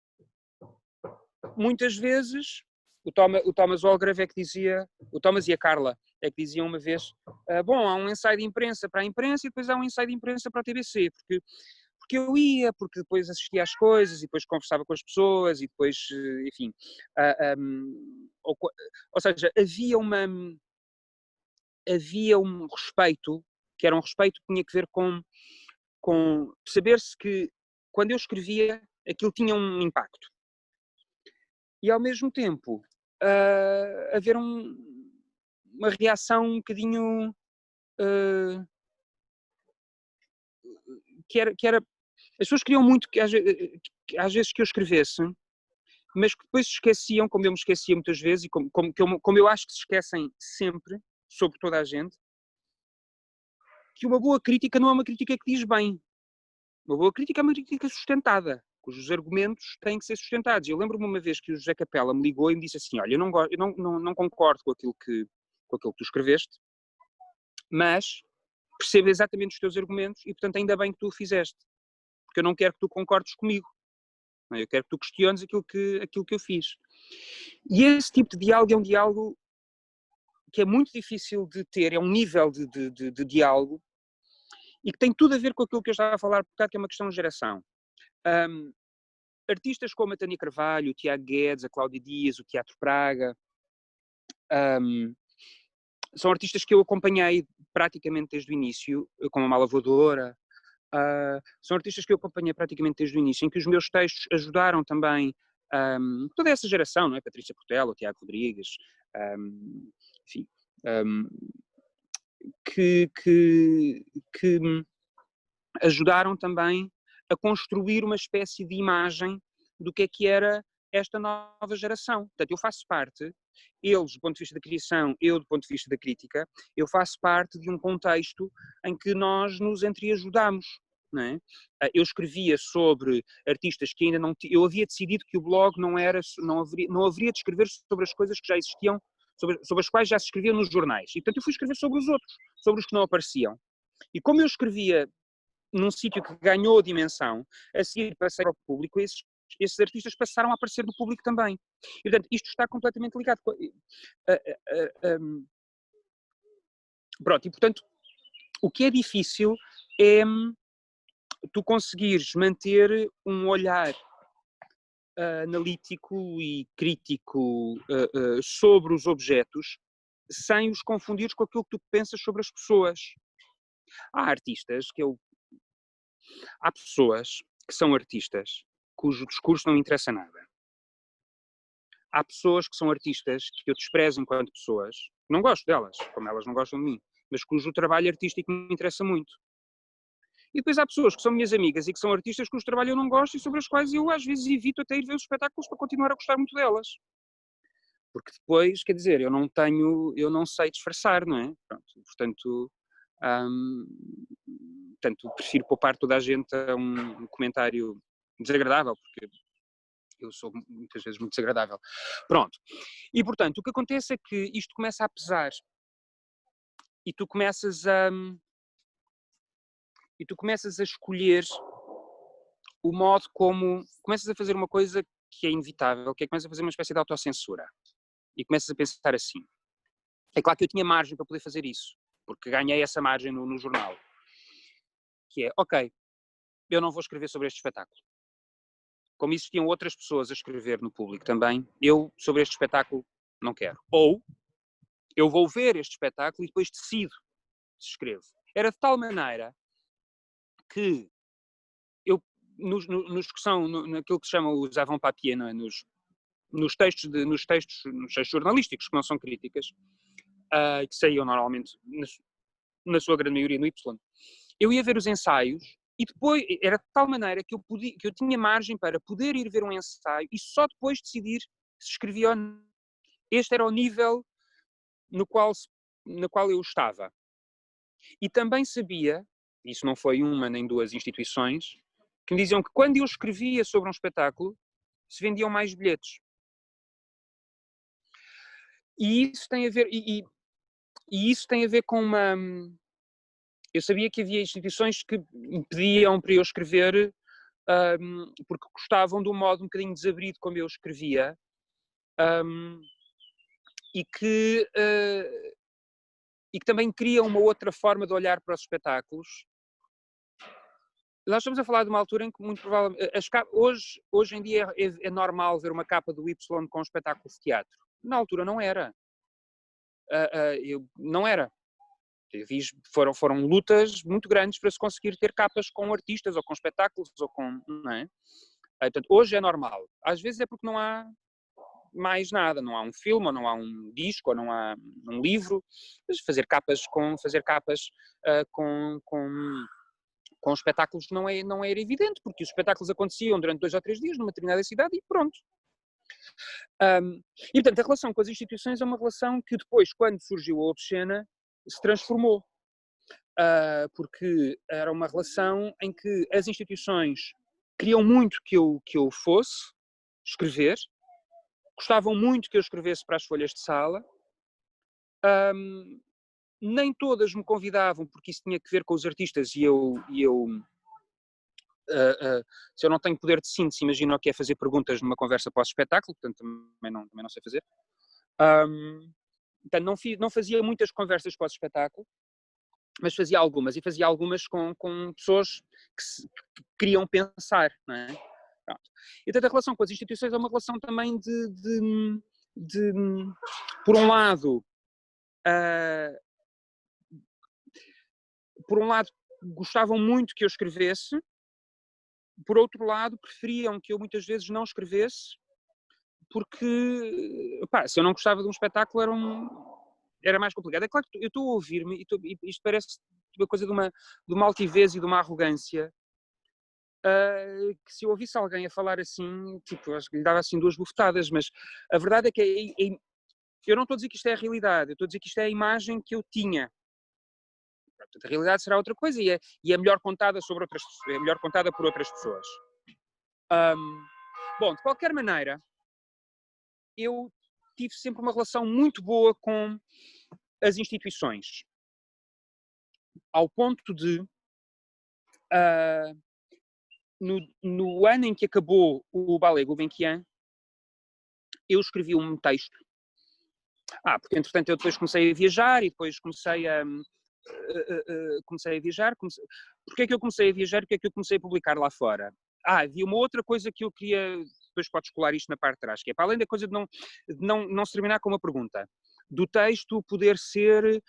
muitas vezes o Thomas Walgrave é que dizia, o Thomas e a Carla é que diziam uma vez, bom, há um ensaio de imprensa para a imprensa e depois há um ensaio de imprensa para a TBC, porque eu ia, porque depois assistia às coisas e depois conversava com as pessoas e depois, enfim, ou seja, havia um respeito, que era um respeito que tinha que ver com saber-se que quando eu escrevia aquilo tinha um impacto. E ao mesmo tempo haver uma reação um bocadinho que era as pessoas queriam muito que às vezes que eu escrevesse, mas que depois se esqueciam, como eu me esquecia muitas vezes e como eu acho que se esquecem sempre sobre toda a gente, que uma boa crítica não é uma crítica que diz bem. Uma boa crítica é uma crítica sustentada, cujos argumentos têm que ser sustentados. Eu lembro-me uma vez que o José Capella me ligou e me disse assim, olha, eu não concordo com aquilo que tu escreveste, mas percebo exatamente os teus argumentos e, portanto, ainda bem que tu o fizeste, porque eu não quero que tu concordes comigo, não é? Eu quero que tu questiones aquilo que eu fiz. E esse tipo de diálogo é um diálogo que é muito difícil de ter, é um nível de diálogo e que tem tudo a ver com aquilo que eu estava a falar, porque é uma questão de geração. Artistas como a Tânia Carvalho, o Tiago Guedes, a Cláudia Dias, o Teatro Praga, são artistas que eu acompanhei praticamente desde o início, como a Mala Voadora, são artistas que eu acompanhei praticamente desde o início, em que os meus textos ajudaram também toda essa geração, não é? Patrícia Portela, o Tiago Rodrigues, enfim, que ajudaram também a construir uma espécie de imagem do que era esta nova geração. Portanto, eu faço parte, eles do ponto de vista da criação, eu do ponto de vista da crítica, eu faço parte de um contexto em que nós nos entreajudamos. Não é? Eu escrevia sobre artistas que ainda não... Eu havia decidido que o blog não haveria de escrever sobre as coisas que já existiam, sobre as quais já se escreviam nos jornais. E, portanto, eu fui escrever sobre os outros, sobre os que não apareciam. E como eu escrevia num sítio que ganhou dimensão, a seguir passei para o público, esses artistas passaram a aparecer do público também. E, portanto, isto está completamente ligado. Pronto, e portanto, o que é difícil é tu conseguires manter um olhar analítico e crítico sobre os objetos sem os confundir com aquilo que tu pensas sobre as pessoas. Há artistas há pessoas que são artistas cujo discurso não me interessa nada. Há pessoas que são artistas que eu desprezo enquanto pessoas, não gosto delas, como elas não gostam de mim, mas cujo trabalho artístico me interessa muito. E depois há pessoas que são minhas amigas e que são artistas cujo trabalho eu não gosto e sobre as quais eu às vezes evito até ir ver os espetáculos para continuar a gostar muito delas. Porque depois, quer dizer, eu não sei disfarçar, não é? Pronto, portanto, prefiro poupar toda a gente a um comentário desagradável, porque eu sou muitas vezes muito desagradável. Pronto. E, portanto, o que acontece é que isto começa a pesar e tu começas a escolher o modo como... Começas a fazer uma coisa que é inevitável, que é começas a fazer uma espécie de autocensura. E começas a pensar assim. É claro que eu tinha margem para poder fazer isso, porque ganhei essa margem no jornal. Que é, ok, eu não vou escrever sobre este espetáculo. Como existiam outras pessoas a escrever no público também, eu, sobre este espetáculo, não quero. Ou, eu vou ver este espetáculo e depois decido se escrevo. Era de tal maneira que eu, naquilo que se chama os avant-papiers, não é? nos textos jornalísticos, que não são críticas, que saíam normalmente, na sua grande maioria, no Y, eu ia ver os ensaios e depois, era de tal maneira que eu tinha margem para poder ir ver um ensaio e só depois decidir se escrevia ou não. Este era o nível no qual eu estava. E também sabia, isso não foi uma nem duas instituições, que me diziam que quando eu escrevia sobre um espetáculo, se vendiam mais bilhetes. E isso tem a ver, e isso tem a ver com uma... Eu sabia que havia instituições que me pediam para eu escrever porque gostavam de um modo um bocadinho desabrido como eu escrevia, e que também queriam uma outra forma de olhar para os espetáculos. Nós estamos a falar de uma altura em que, muito provavelmente, hoje em dia é normal ver uma capa do Y com um espetáculo de teatro. Na altura não era. Não era. Foram lutas muito grandes para se conseguir ter capas com artistas, ou com espetáculos, ou com... Não é? Portanto, hoje é normal. Às vezes é porque não há mais nada, não há um filme, ou não há um disco, ou não há um livro, mas fazer capas com espetáculos não era evidente, porque os espetáculos aconteciam durante 2 ou 3 dias numa determinada cidade e pronto. E portanto a relação com as instituições é uma relação que depois, quando surgiu a Obscena, se transformou, porque era uma relação em que as instituições queriam muito que eu fosse escrever, gostavam muito que eu escrevesse para as folhas de sala, nem todas me convidavam porque isso tinha que ver com os artistas e se eu não tenho poder de síntese, imagino o que é fazer perguntas numa conversa pós-espetáculo, portanto também não sei fazer. Portanto, não fazia muitas conversas pós-espetáculo, mas fazia algumas, e fazia algumas com pessoas que queriam pensar, não é? Pronto. E portanto a relação com as instituições é uma relação também de por um lado, gostavam muito que eu escrevesse, por outro lado, preferiam que eu muitas vezes não escrevesse, porque, se eu não gostava de um espetáculo era mais complicado. É claro que eu estou a ouvir-me e isto parece uma coisa de uma altivez e de uma arrogância, que se eu ouvisse alguém a falar assim, tipo, acho que lhe dava assim 2 bufetadas, mas a verdade é que eu não estou a dizer que isto é a realidade, eu estou a dizer que isto é a imagem que eu tinha. Portanto, a realidade será outra coisa e é melhor contada por outras pessoas. Bom, de qualquer maneira, eu tive sempre uma relação muito boa com as instituições, ao ponto de, no ano em que acabou o Ballet Gulbenkian, eu escrevi um texto. Porque entretanto eu depois comecei a viajar e depois comecei a comecei a viajar. Porquê é que eu comecei a viajar? Porquê é que eu comecei a publicar lá fora? Havia uma outra coisa que eu queria, depois podes colar isto na parte de trás, que é para além da coisa de não se terminar com uma pergunta, do texto poder ser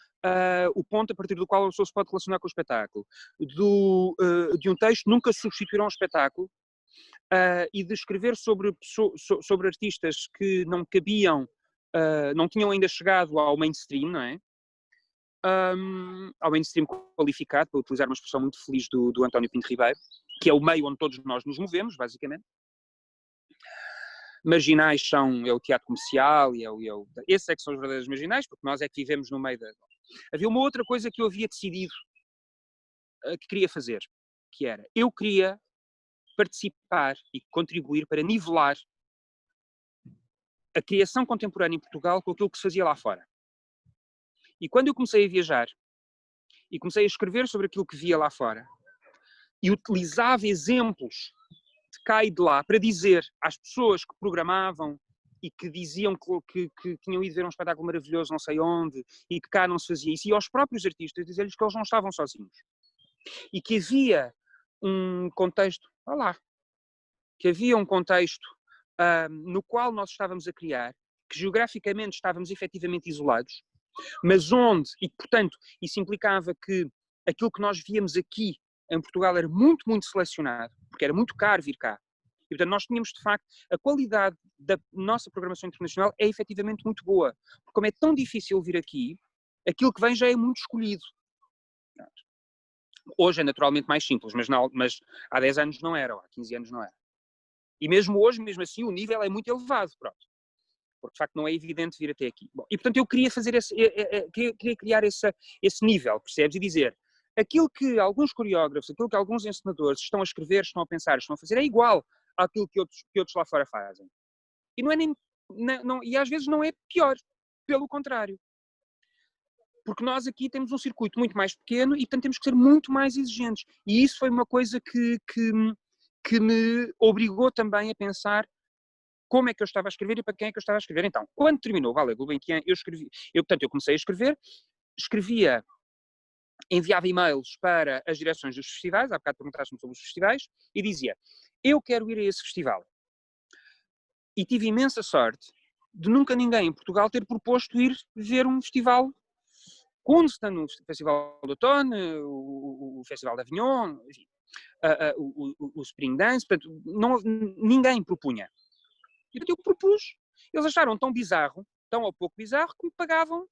o ponto a partir do qual a pessoa se pode relacionar com o espetáculo, de um texto nunca substituir um espetáculo, e de escrever sobre artistas que não cabiam, não tinham ainda chegado ao mainstream, não é? Ao mainstream qualificado, para utilizar uma expressão muito feliz do António Pinto Ribeiro, que é o meio onde todos nós nos movemos, basicamente. Marginais é o teatro comercial, esses é que são os verdadeiros marginais, porque nós é que vivemos no meio da... Havia uma outra coisa que eu havia decidido que queria fazer, que era, eu queria participar e contribuir para nivelar a criação contemporânea em Portugal com aquilo que se fazia lá fora. E quando eu comecei a viajar e comecei a escrever sobre aquilo que via lá fora e utilizava exemplos de cá e de lá para dizer às pessoas que programavam e que diziam que tinham ido ver um espetáculo maravilhoso não sei onde e que cá não se fazia isso, e aos próprios artistas dizer-lhes que eles não estavam sozinhos e que havia um contexto, que havia um contexto no qual nós estávamos a criar, que geograficamente estávamos efetivamente isolados, mas onde, e portanto, isso implicava que aquilo que nós víamos aqui em Portugal era muito, muito selecionado, porque era muito caro vir cá. E portanto nós tínhamos, de facto, a qualidade da nossa programação internacional é efetivamente muito boa, porque como é tão difícil vir aqui, aquilo que vem já é muito escolhido. Hoje é naturalmente mais simples, mas há 10 anos não era, ou há 15 anos não era. E mesmo hoje, mesmo assim, o nível é muito elevado, pronto. Porque, de facto, não é evidente vir até aqui. Bom, e, portanto, eu queria fazer queria criar esse nível, percebes? E dizer, aquilo que alguns coreógrafos, aquilo que alguns encenadores estão a escrever, estão a pensar, estão a fazer, é igual àquilo que outros lá fora fazem. E não é nem... Não, e às vezes não é pior. Pelo contrário. Porque nós aqui temos um circuito muito mais pequeno e, portanto, temos que ser muito mais exigentes. E isso foi uma coisa que me obrigou também a pensar como é que eu estava a escrever e para quem é que eu estava a escrever. Então, quando terminou o Ballet Gulbenkian, portanto, eu comecei a escrevia, enviava e-mails para as direções dos festivais, há bocado perguntaste-me sobre os festivais, e dizia, eu quero ir a esse festival. E tive imensa sorte de nunca ninguém em Portugal ter proposto ir ver um festival Kunsten, o Festival de Outono, o Festival de Avignon, enfim, o Spring Dance, portanto, ninguém propunha. E portanto, eu propus. Eles acharam tão bizarro, tão ou pouco bizarro, que me pagavam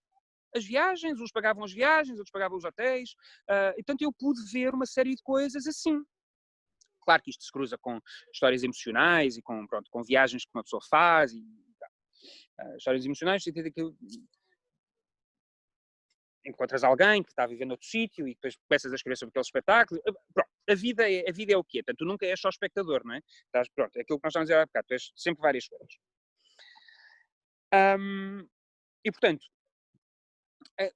as viagens, uns pagavam as viagens, outros pagavam os hotéis, e portanto eu pude ver uma série de coisas assim. Claro que isto se cruza com histórias emocionais e com viagens que uma pessoa faz, histórias emocionais, no sentido que encontras alguém que está vivendo outro sítio e depois começas a escrever sobre aquele espetáculo. Pronto, a vida é o quê? Portanto, tu nunca és só espectador, não é? Pronto, é aquilo que nós estamos a dizer há bocado, tu és sempre várias coisas. E, portanto,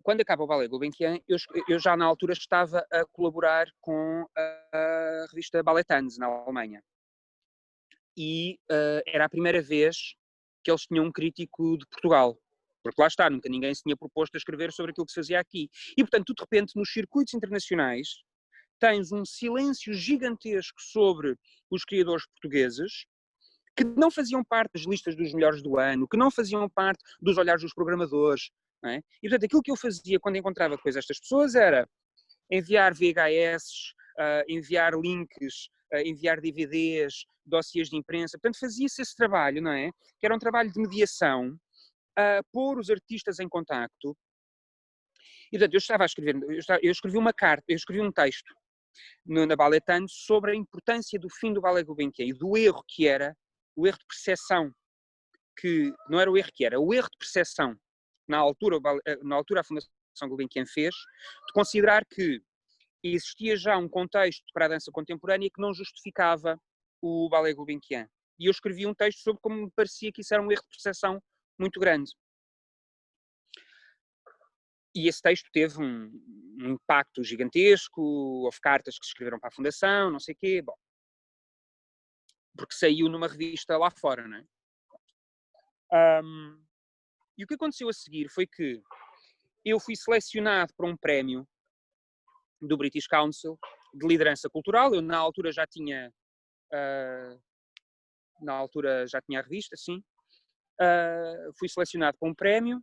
quando acaba o Ballet Gulbenkian, eu já na altura estava a colaborar com a revista Ballet Tanz, na Alemanha. E era a primeira vez que eles tinham um crítico de Portugal. Porque lá está, nunca ninguém se tinha proposto a escrever sobre aquilo que se fazia aqui. E, portanto, tu de repente, nos circuitos internacionais, tens um silêncio gigantesco sobre os criadores portugueses, que não faziam parte das listas dos melhores do ano, que não faziam parte dos olhares dos programadores. Não é? E, portanto, aquilo que eu fazia quando encontrava depois estas pessoas era enviar VHS, enviar links, enviar DVDs, dossiês de imprensa. Portanto, fazia-se esse trabalho, não é? Que era um trabalho de mediação, pôr os artistas em contacto. E, portanto, eu estava a escrever, eu escrevi uma carta, eu escrevi um texto na Ballet Tanz sobre a importância do fim do Ballet Gulbenkian e do erro que era, o erro de percepção, que não era o erro que era, o erro de percepção, na altura a Fundação Gulbenkian fez, de considerar que existia já um contexto para a dança contemporânea que não justificava o Ballet Gulbenkian. E eu escrevi um texto sobre como me parecia que isso era um erro de percepção muito grande. E esse texto teve um impacto gigantesco, houve cartas que se escreveram para a Fundação, não sei o quê, bom. Porque saiu numa revista lá fora, não é? E o que aconteceu a seguir foi que eu fui selecionado para um prémio do British Council de liderança cultural. Eu na altura já tinha a revista, sim. Fui selecionado para um prémio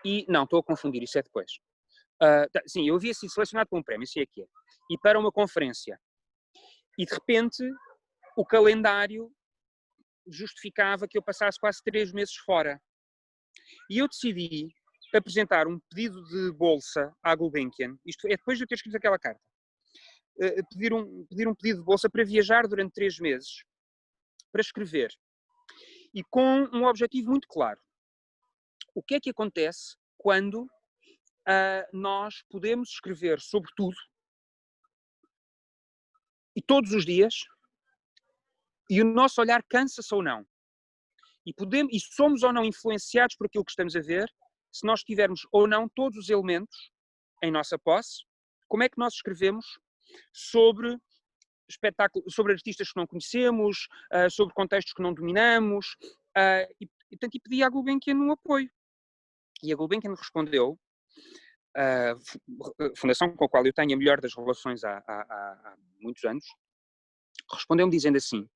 e, não, estou a confundir, isso é depois. Sim, eu havia sido selecionado para um prémio, isso é que é, e para uma conferência. E de repente o calendário justificava que eu passasse quase 3 meses fora. E eu decidi apresentar um pedido de bolsa à Gulbenkian, isto é depois de eu ter escrito aquela carta, pedir um pedido de bolsa para viajar durante 3 meses, para escrever. E com um objetivo muito claro. O que é que acontece quando nós podemos escrever sobre tudo e todos os dias e o nosso olhar cansa-se ou não? E somos ou não influenciados por aquilo que estamos a ver, se nós tivermos ou não todos os elementos em nossa posse, como é que nós escrevemos sobre sobre artistas que não conhecemos, sobre contextos que não dominamos, e portanto, pedi à Gulbenkian um apoio. E a Gulbenkian respondeu, a fundação com a qual eu tenho a melhor das relações há muitos anos, respondeu-me dizendo assim: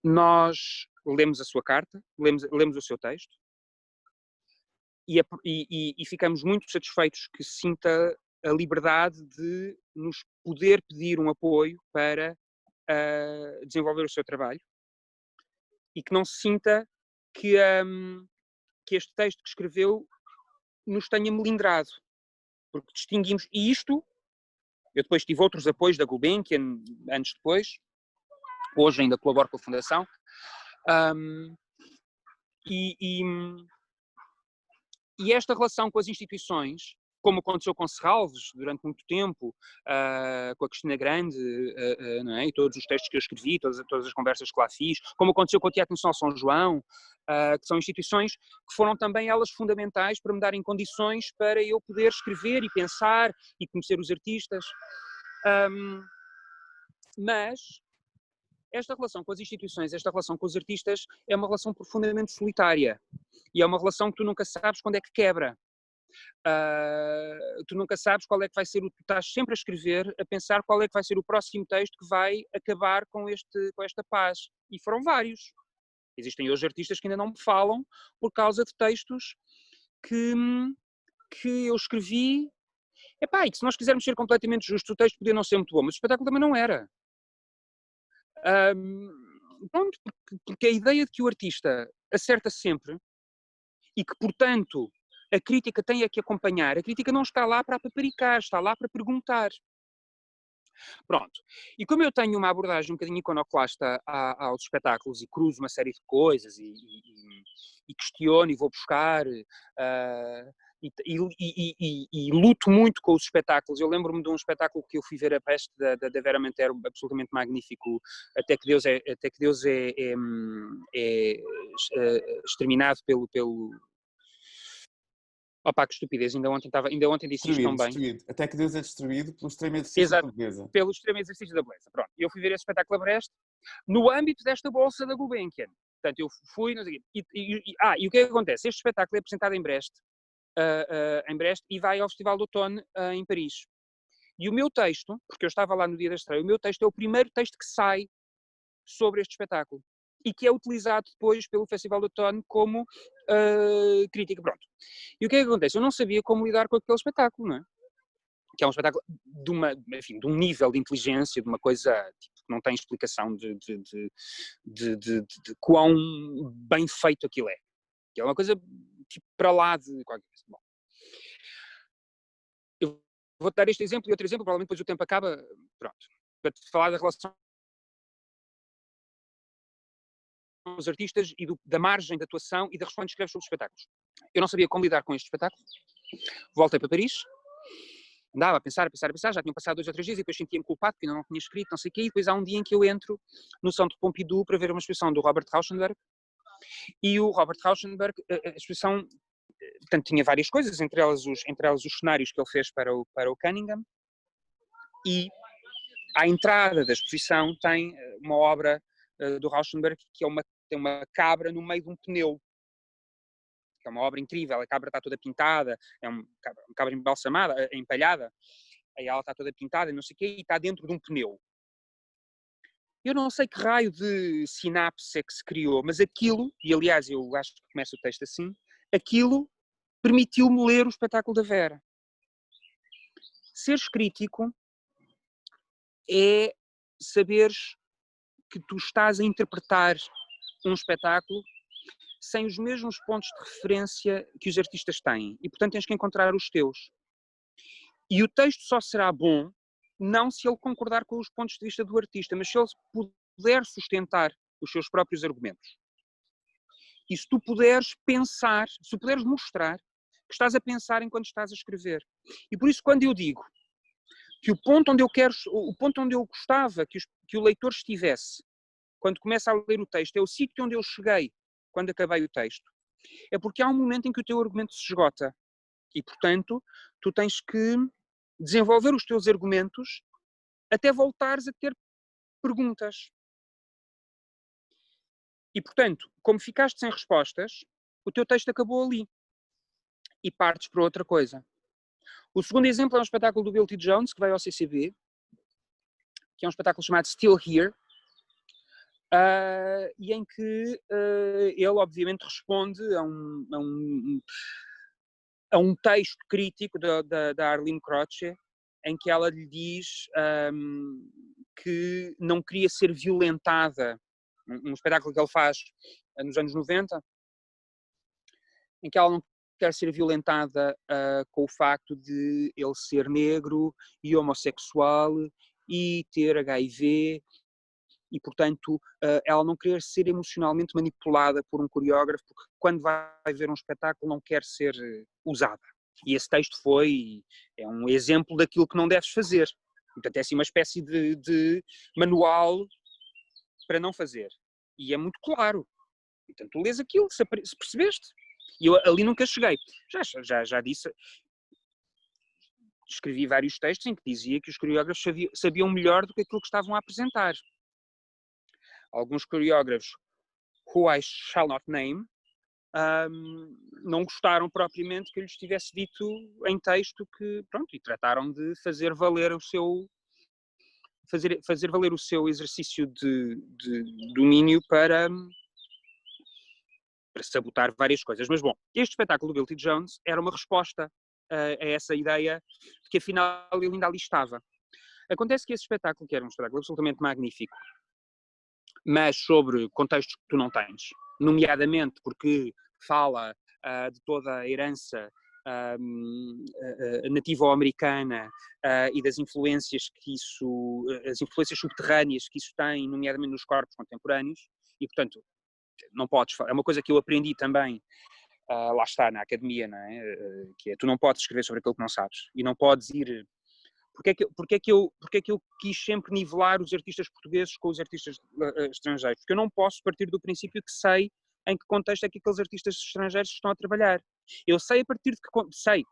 nós lemos a sua carta, lemos o seu texto e ficamos muito satisfeitos que sinta a liberdade de nos poder pedir um apoio para desenvolver o seu trabalho e que não se sinta que este texto que escreveu nos tenha melindrado, porque distinguimos isto. Eu depois tive outros apoios da Gulbenkian, anos depois, hoje ainda colaboro com a Fundação, e esta relação com as instituições, como aconteceu com Serralves durante muito tempo, com a Cristina Grande, não é? E todos os textos que eu escrevi, todas as conversas que lá fiz, como aconteceu com o Teatro Nacional São João, que são instituições que foram também elas fundamentais para me darem condições para eu poder escrever e pensar e conhecer os artistas. Mas esta relação com as instituições, esta relação com os artistas é uma relação profundamente solitária e é uma relação que tu nunca sabes quando é que quebra. Tu nunca sabes qual é que vai ser tu estás sempre a escrever, a pensar qual é que vai ser o próximo texto que vai acabar com esta paz. E foram vários. Existem hoje artistas que ainda não me falam por causa de textos que eu escrevi. E que se nós quisermos ser completamente justos, o texto podia não ser muito bom, mas o espetáculo também não era. Pronto, porque a ideia de que o artista acerta sempre e que, portanto, a crítica tem que acompanhar, a crítica não está lá para paparicar, está lá para perguntar. Pronto. E como eu tenho uma abordagem um bocadinho iconoclasta aos espetáculos e cruzo uma série de coisas e questiono e vou buscar e luto muito com os espetáculos. Eu lembro-me de um espetáculo que eu fui ver, a Peste, da Vera Montero, absolutamente magnífico, Até que Deus é exterminado pelo Opa, que estupidez, ainda ontem disse isto tão bem. Destruído. Até que Deus é destruído pelo extremo exercício da beleza. Pelo extremo exercício da beleza. Pronto, eu fui ver esse espetáculo a Brest no âmbito desta bolsa da Gulbenkian. Portanto, eu fui, não sei, e o que é que acontece? Este espetáculo é apresentado em Brest, e vai ao Festival de Outono em Paris. E o meu texto, porque eu estava lá no dia da estreia, o meu texto é o primeiro texto que sai sobre este espetáculo e que é utilizado depois pelo Festival de Outono como crítica. Pronto. E o que é que acontece? Eu não sabia como lidar com aquele espetáculo, não é? Que é um espetáculo de um nível de inteligência, de uma coisa tipo, que não tem explicação de quão bem feito aquilo é. Que é uma coisa tipo para lá de qualquer coisa. Bom, eu vou-te dar este exemplo e outro exemplo, provavelmente depois o tempo acaba. Pronto. Para te falar da relação com os artistas e da margem de atuação e da resposta que escreves sobre os espetáculos. Eu não sabia como lidar com este espetáculo. Voltei para Paris. Andava a pensar, já tinham passado 2 ou 3 dias e depois sentia-me culpado porque ainda não tinha escrito, não sei o quê, e depois há um dia em que eu entro no Centre Pompidou para ver uma exposição do Robert Rauschenberg, e o Robert Rauschenberg, a exposição, portanto, tinha várias coisas, entre elas os cenários que ele fez para o Cunningham, e à entrada da exposição tem uma obra do Rauschenberg que tem uma cabra no meio de um pneu. é uma obra incrível, a cabra está toda pintada, é uma cabra embalsamada, empalhada, aí ela está toda pintada, não sei o quê, e está dentro de um pneu. Eu não sei que raio de sinapse é que se criou, mas aquilo, e aliás eu acho que começa o texto assim, aquilo permitiu-me ler o espetáculo da Vera. Seres crítico é saberes que tu estás a interpretar um espetáculo sem os mesmos pontos de referência que os artistas têm. E, portanto, tens que encontrar os teus. E o texto só será bom não se ele concordar com os pontos de vista do artista, mas se ele puder sustentar os seus próprios argumentos. E se tu puderes pensar, se tu puderes mostrar que estás a pensar enquanto estás a escrever. E por isso, quando eu digo que o ponto onde eu gostava que o leitor estivesse quando começa a ler o texto é o sítio onde eu cheguei quando acabei o texto, é porque há um momento em que o teu argumento se esgota e, portanto, tu tens que desenvolver os teus argumentos até voltares a ter perguntas. E, portanto, como ficaste sem respostas, o teu texto acabou ali e partes para outra coisa. O segundo exemplo é um espetáculo do Bill T. Jones, que vai ao CCB, que é um espetáculo chamado Still Here, e em que ele, obviamente, responde a um texto crítico da Arlene Croce, em que ela lhe diz que não queria ser violentada. Um espetáculo que ele faz nos anos 90, em que ela não quer ser violentada com o facto de ele ser negro e homossexual e ter HIV e, portanto, ela não quer ser emocionalmente manipulada por um coreógrafo, porque quando vai ver um espetáculo não quer ser usada. E esse texto é um exemplo daquilo que não deves fazer. Portanto, é assim uma espécie de manual para não fazer. E é muito claro. Portanto, tu lês aquilo, se percebeste. E eu ali nunca cheguei. Já disse, escrevi vários textos em que dizia que os coreógrafos sabiam melhor do que aquilo que estavam a apresentar. Alguns coreógrafos, who I shall not name, não gostaram propriamente que eu lhes tivesse dito em texto que, pronto, e trataram de fazer valer o seu exercício de domínio para sabotar várias coisas. Mas, bom, este espetáculo do Bill T. Jones era uma resposta a essa ideia de que, afinal, ele ainda ali estava. Acontece que esse espetáculo, que era um espetáculo absolutamente magnífico, mas sobre contextos que tu não tens, nomeadamente porque fala de toda a herança nativo-americana e das influências que isso, as influências subterrâneas que isso tem, nomeadamente nos corpos contemporâneos, e, portanto, não podes, é uma coisa que eu aprendi também, lá está, na academia, não é? Que é, tu não podes escrever sobre aquilo que não sabes, e não podes ir... Porque é que eu quis sempre nivelar os artistas portugueses com os artistas estrangeiros? Porque eu não posso partir do princípio que sei em que contexto é que aqueles artistas estrangeiros estão a trabalhar. Eu sei a partir de que...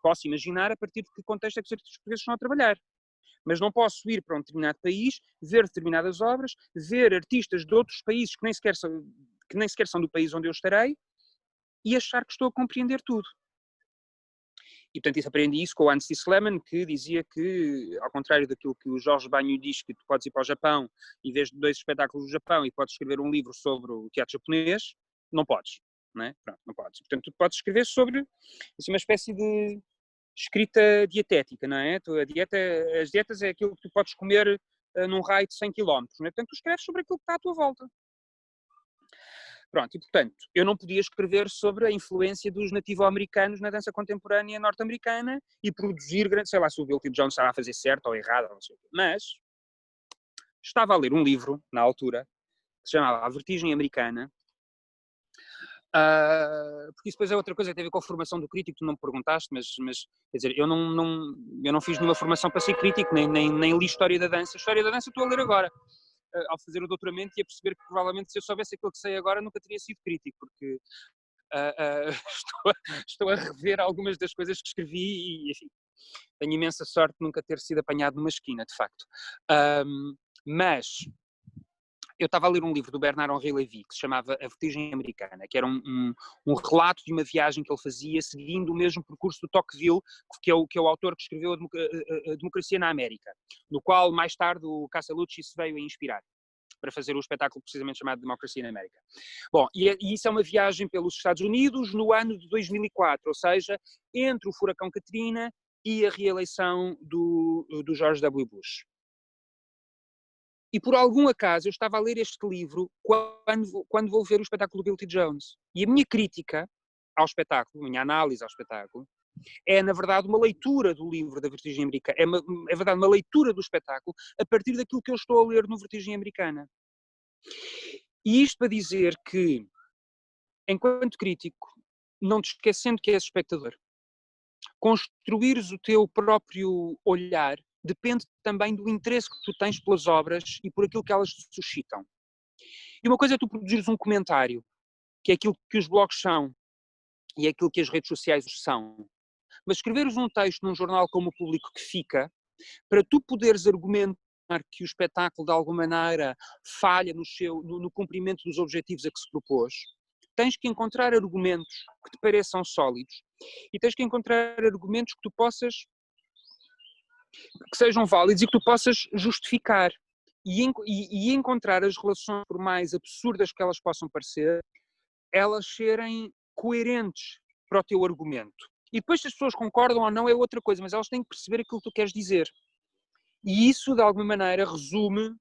posso imaginar a partir de que contexto é que os artistas portugueses estão a trabalhar. Mas não posso ir para um determinado país, ver determinadas obras, ver artistas de outros países que nem sequer são do país onde eu estarei e achar que estou a compreender tudo. E, portanto, aprendi isso com o Anstey Sleman, que dizia que, ao contrário daquilo que o Jorge Banho diz, que tu podes ir para o Japão e vês 2 espetáculos do Japão e podes escrever um livro sobre o teatro japonês, não podes, não é? Pronto, não podes. Portanto, tu podes escrever sobre assim, uma espécie de escrita dietética, não é? As dietas é aquilo que tu podes comer num raio de 100 km, não é? Portanto, tu escreves sobre aquilo que está à tua volta. Pronto, e portanto, eu não podia escrever sobre a influência dos nativo-americanos na dança contemporânea norte-americana e produzir, sei lá se o Bill T. Jones estava a fazer certo ou errado, não sei o quê. Mas estava a ler um livro, na altura, que se chamava A Vertigem Americana, porque isso depois é outra coisa que tem a ver com a formação do crítico, tu não me perguntaste, mas quer dizer, eu não fiz nenhuma formação para ser crítico, nem li História da Dança. História da Dança estou a ler agora. Ao fazer o doutoramento e a perceber que provavelmente se eu soubesse aquilo que sei agora nunca teria sido crítico, porque estou a rever algumas das coisas que escrevi e, enfim, tenho imensa sorte de nunca ter sido apanhado numa esquina, de facto. Mas eu estava a ler um livro do Bernard-Henri Lévy que se chamava A Vertigem Americana, que era um relato de uma viagem que ele fazia seguindo o mesmo percurso do Tocqueville, que é o autor que escreveu a Democracia na América, do qual mais tarde o Castellucci se veio a inspirar para fazer o espetáculo precisamente chamado Democracia na América. Bom, e isso é uma viagem pelos Estados Unidos no ano de 2004, ou seja, entre o furacão Katrina e a reeleição do George W. Bush. E por algum acaso eu estava a ler este livro quando vou ver o espetáculo do Bill T. Jones. E a minha crítica ao espetáculo, a minha análise ao espetáculo, é na verdade uma leitura do livro da Vertigem Americana, é verdade uma leitura do espetáculo a partir daquilo que eu estou a ler no Vertigem Americana. E isto para dizer que, enquanto crítico, não te esquecendo que és espectador, construires o teu próprio olhar depende também do interesse que tu tens pelas obras e por aquilo que elas te suscitam. E uma coisa é tu produzires um comentário, que é aquilo que os blogs são, e é aquilo que as redes sociais são. Mas escreveres um texto num jornal como o Público que Fica, para tu poderes argumentar que o espetáculo de alguma maneira falha no cumprimento dos objetivos a que se propôs, tens que encontrar argumentos que te pareçam sólidos e tens que encontrar argumentos que tu possas, que sejam válidos e que tu possas justificar e encontrar as relações, por mais absurdas que elas possam parecer, elas serem coerentes para o teu argumento. E depois se as pessoas concordam ou não é outra coisa, mas elas têm que perceber aquilo que tu queres dizer. E isso, de alguma maneira, resume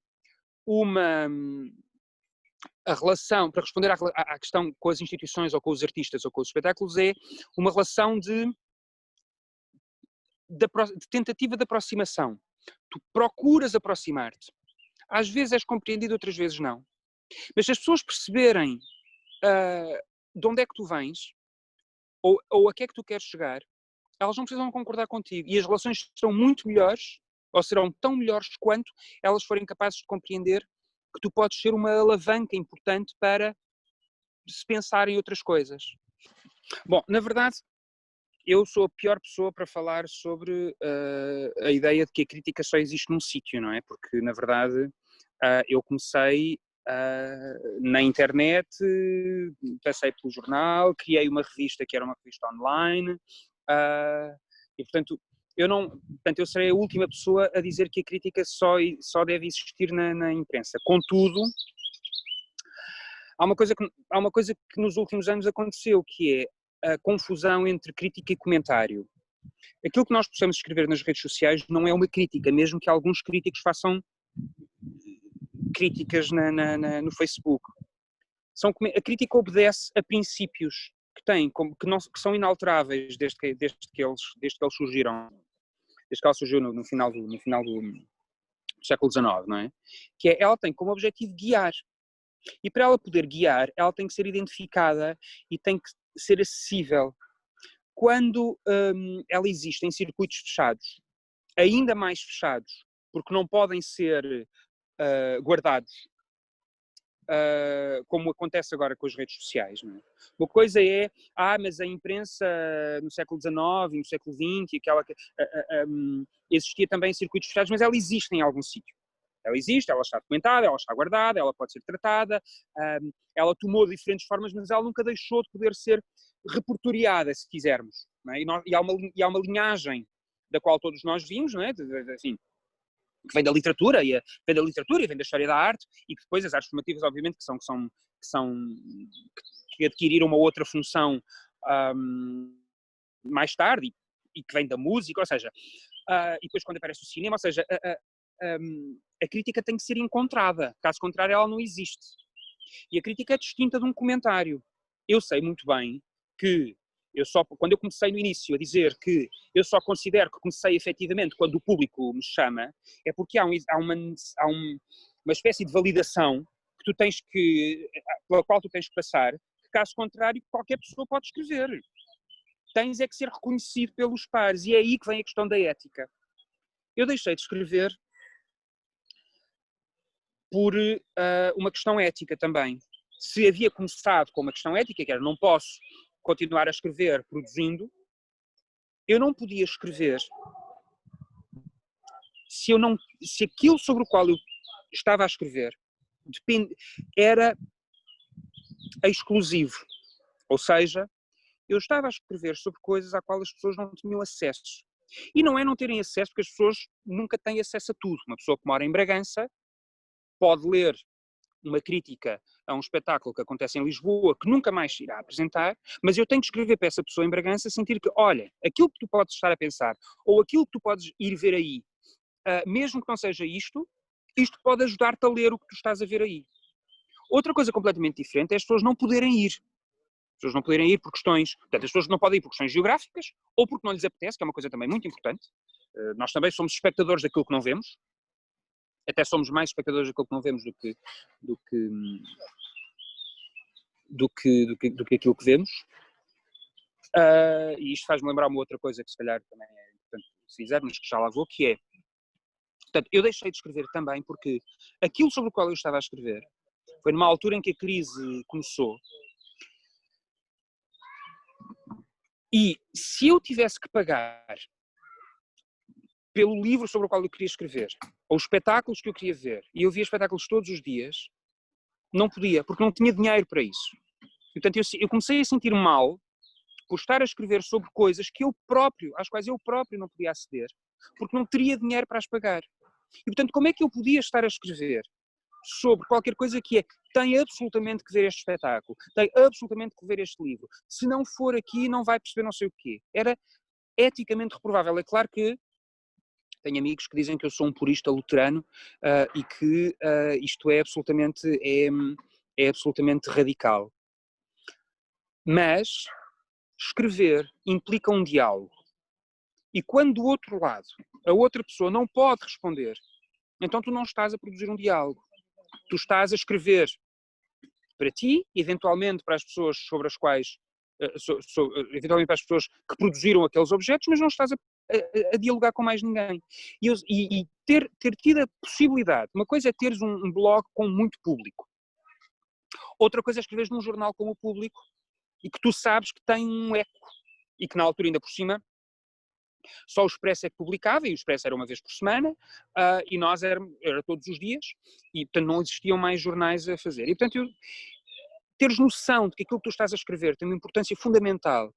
a relação, para responder à questão com as instituições ou com os artistas ou com os espetáculos, é uma relação de tentativa de aproximação. Tu procuras aproximar-te. Às vezes és compreendido, outras vezes não. Mas se as pessoas perceberem de onde é que tu vens ou a que é que tu queres chegar, elas não precisam concordar contigo. E as relações serão muito melhores, ou serão tão melhores quanto elas forem capazes de compreender que tu podes ser uma alavanca importante para se pensar em outras coisas. Bom, na verdade, eu sou a pior pessoa para falar sobre a ideia de que a crítica só existe num sítio, não é? Porque, na verdade, eu comecei na internet, passei pelo jornal, criei uma revista que era uma revista online, e, portanto, eu serei a última pessoa a dizer que a crítica só deve existir na imprensa. Contudo, há uma coisa que nos últimos anos aconteceu, que é a confusão entre crítica e comentário. Aquilo que nós possamos escrever nas redes sociais não é uma crítica, mesmo que alguns críticos façam críticas no Facebook. A crítica obedece a princípios que são inalteráveis desde que eles surgiram, desde que ela surgiu no final do século XIX, não é? Que é, ela tem como objetivo guiar. E para ela poder guiar, ela tem que ser identificada e tem que ser acessível. Quando ela existe em circuitos fechados, ainda mais fechados, porque não podem ser guardados, como acontece agora com as redes sociais. Não é? Uma coisa é, mas a imprensa no século XIX e no século XX, existia também em circuitos fechados, mas ela existe em algum sítio. Ela existe, ela está documentada, ela está guardada, ela pode ser tratada, ela tomou diferentes formas, mas ela nunca deixou de poder ser repertoriada, se quisermos. Não é? E há uma linhagem da qual todos nós vimos, não é? Assim, que vem da literatura, e vem da história da arte, e que depois as artes formativas, obviamente, que adquiriram uma outra função mais tarde, e que vem da música, ou seja, e depois quando aparece o cinema, ou seja, a crítica tem que ser encontrada, caso contrário ela não existe. E a crítica é distinta de um comentário. Eu sei muito bem que quando eu comecei no início a dizer que eu só considero que comecei efetivamente quando o público me chama, é porque há uma espécie de validação pela qual tu tens que passar, que caso contrário qualquer pessoa pode escrever. Tens é que ser reconhecido pelos pares, e é aí que vem a questão da ética. Eu deixei de escrever por uma questão ética também. Se havia começado com uma questão ética, que era não posso continuar a escrever produzindo, eu não podia escrever se aquilo sobre o qual eu estava a escrever era exclusivo. Ou seja, eu estava a escrever sobre coisas às quais as pessoas não tinham acesso. E não é não terem acesso, porque as pessoas nunca têm acesso a tudo. Uma pessoa que mora em Bragança pode ler uma crítica a um espetáculo que acontece em Lisboa, que nunca mais se irá apresentar, mas eu tenho que escrever para essa pessoa em Bragança sentir que, olha, aquilo que tu podes estar a pensar, ou aquilo que tu podes ir ver aí, mesmo que não seja isto pode ajudar-te a ler o que tu estás a ver aí. Outra coisa completamente diferente é as pessoas não poderem ir. As pessoas não poderem ir por questões... Portanto, as pessoas não podem ir por questões geográficas, ou porque não lhes apetece, que é uma coisa também muito importante. Nós também somos espectadores daquilo que não vemos. Até somos mais espectadores daquilo que não vemos do que aquilo que vemos. E isto faz-me lembrar uma outra coisa que se calhar também é importante precisar, mas que já lá vou, que é... Portanto, eu deixei de escrever também porque aquilo sobre o qual eu estava a escrever foi numa altura em que a crise começou. E se eu tivesse que pagar pelo livro sobre o qual eu queria escrever, ou os espetáculos que eu queria ver, e eu via espetáculos todos os dias, não podia, porque não tinha dinheiro para isso. E, portanto, eu comecei a sentir mal por estar a escrever sobre coisas que às quais eu próprio não podia aceder, porque não teria dinheiro para as pagar. E, portanto, como é que eu podia estar a escrever sobre qualquer coisa que tem absolutamente que ver este espetáculo, tem absolutamente que ver este livro, se não for aqui não vai perceber não sei o quê. Era eticamente reprovável. É claro que tenho amigos que dizem que eu sou um purista luterano e que isto é absolutamente radical. Mas escrever implica um diálogo. E quando do outro lado a outra pessoa não pode responder, então tu não estás a produzir um diálogo. Tu estás a escrever para ti, eventualmente para as pessoas sobre as quais, eventualmente para as pessoas que produziram aqueles objetos, mas não estás a dialogar com mais ninguém. E ter tido a possibilidade, uma coisa é teres um blog com muito público, outra coisa é escreveres num jornal com o público e que tu sabes que tem um eco e que na altura ainda por cima só o Expresso é que publicava, e o Expresso era uma vez por semana, e nós era todos os dias, e portanto não existiam mais jornais a fazer. E portanto teres noção de que aquilo que tu estás a escrever tem uma importância fundamental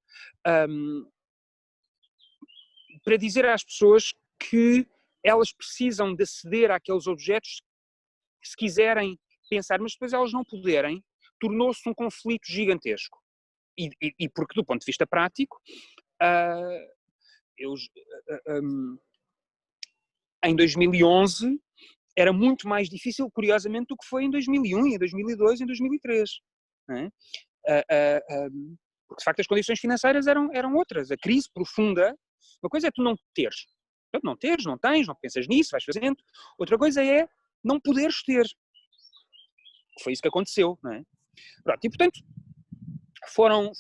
para dizer às pessoas que elas precisam de aceder àqueles objetos se quiserem pensar, mas depois elas não puderem, tornou-se um conflito gigantesco. E porque do ponto de vista prático, em 2011 era muito mais difícil, curiosamente, do que foi em 2001, em 2002, em 2003. Não é? Porque de facto as condições financeiras eram outras. A crise profunda, uma coisa é tu não teres. Portanto, não teres, não tens, não pensas nisso, vais fazendo. Outra coisa é não poderes ter. Foi isso que aconteceu. Não é? Pronto, e portanto foram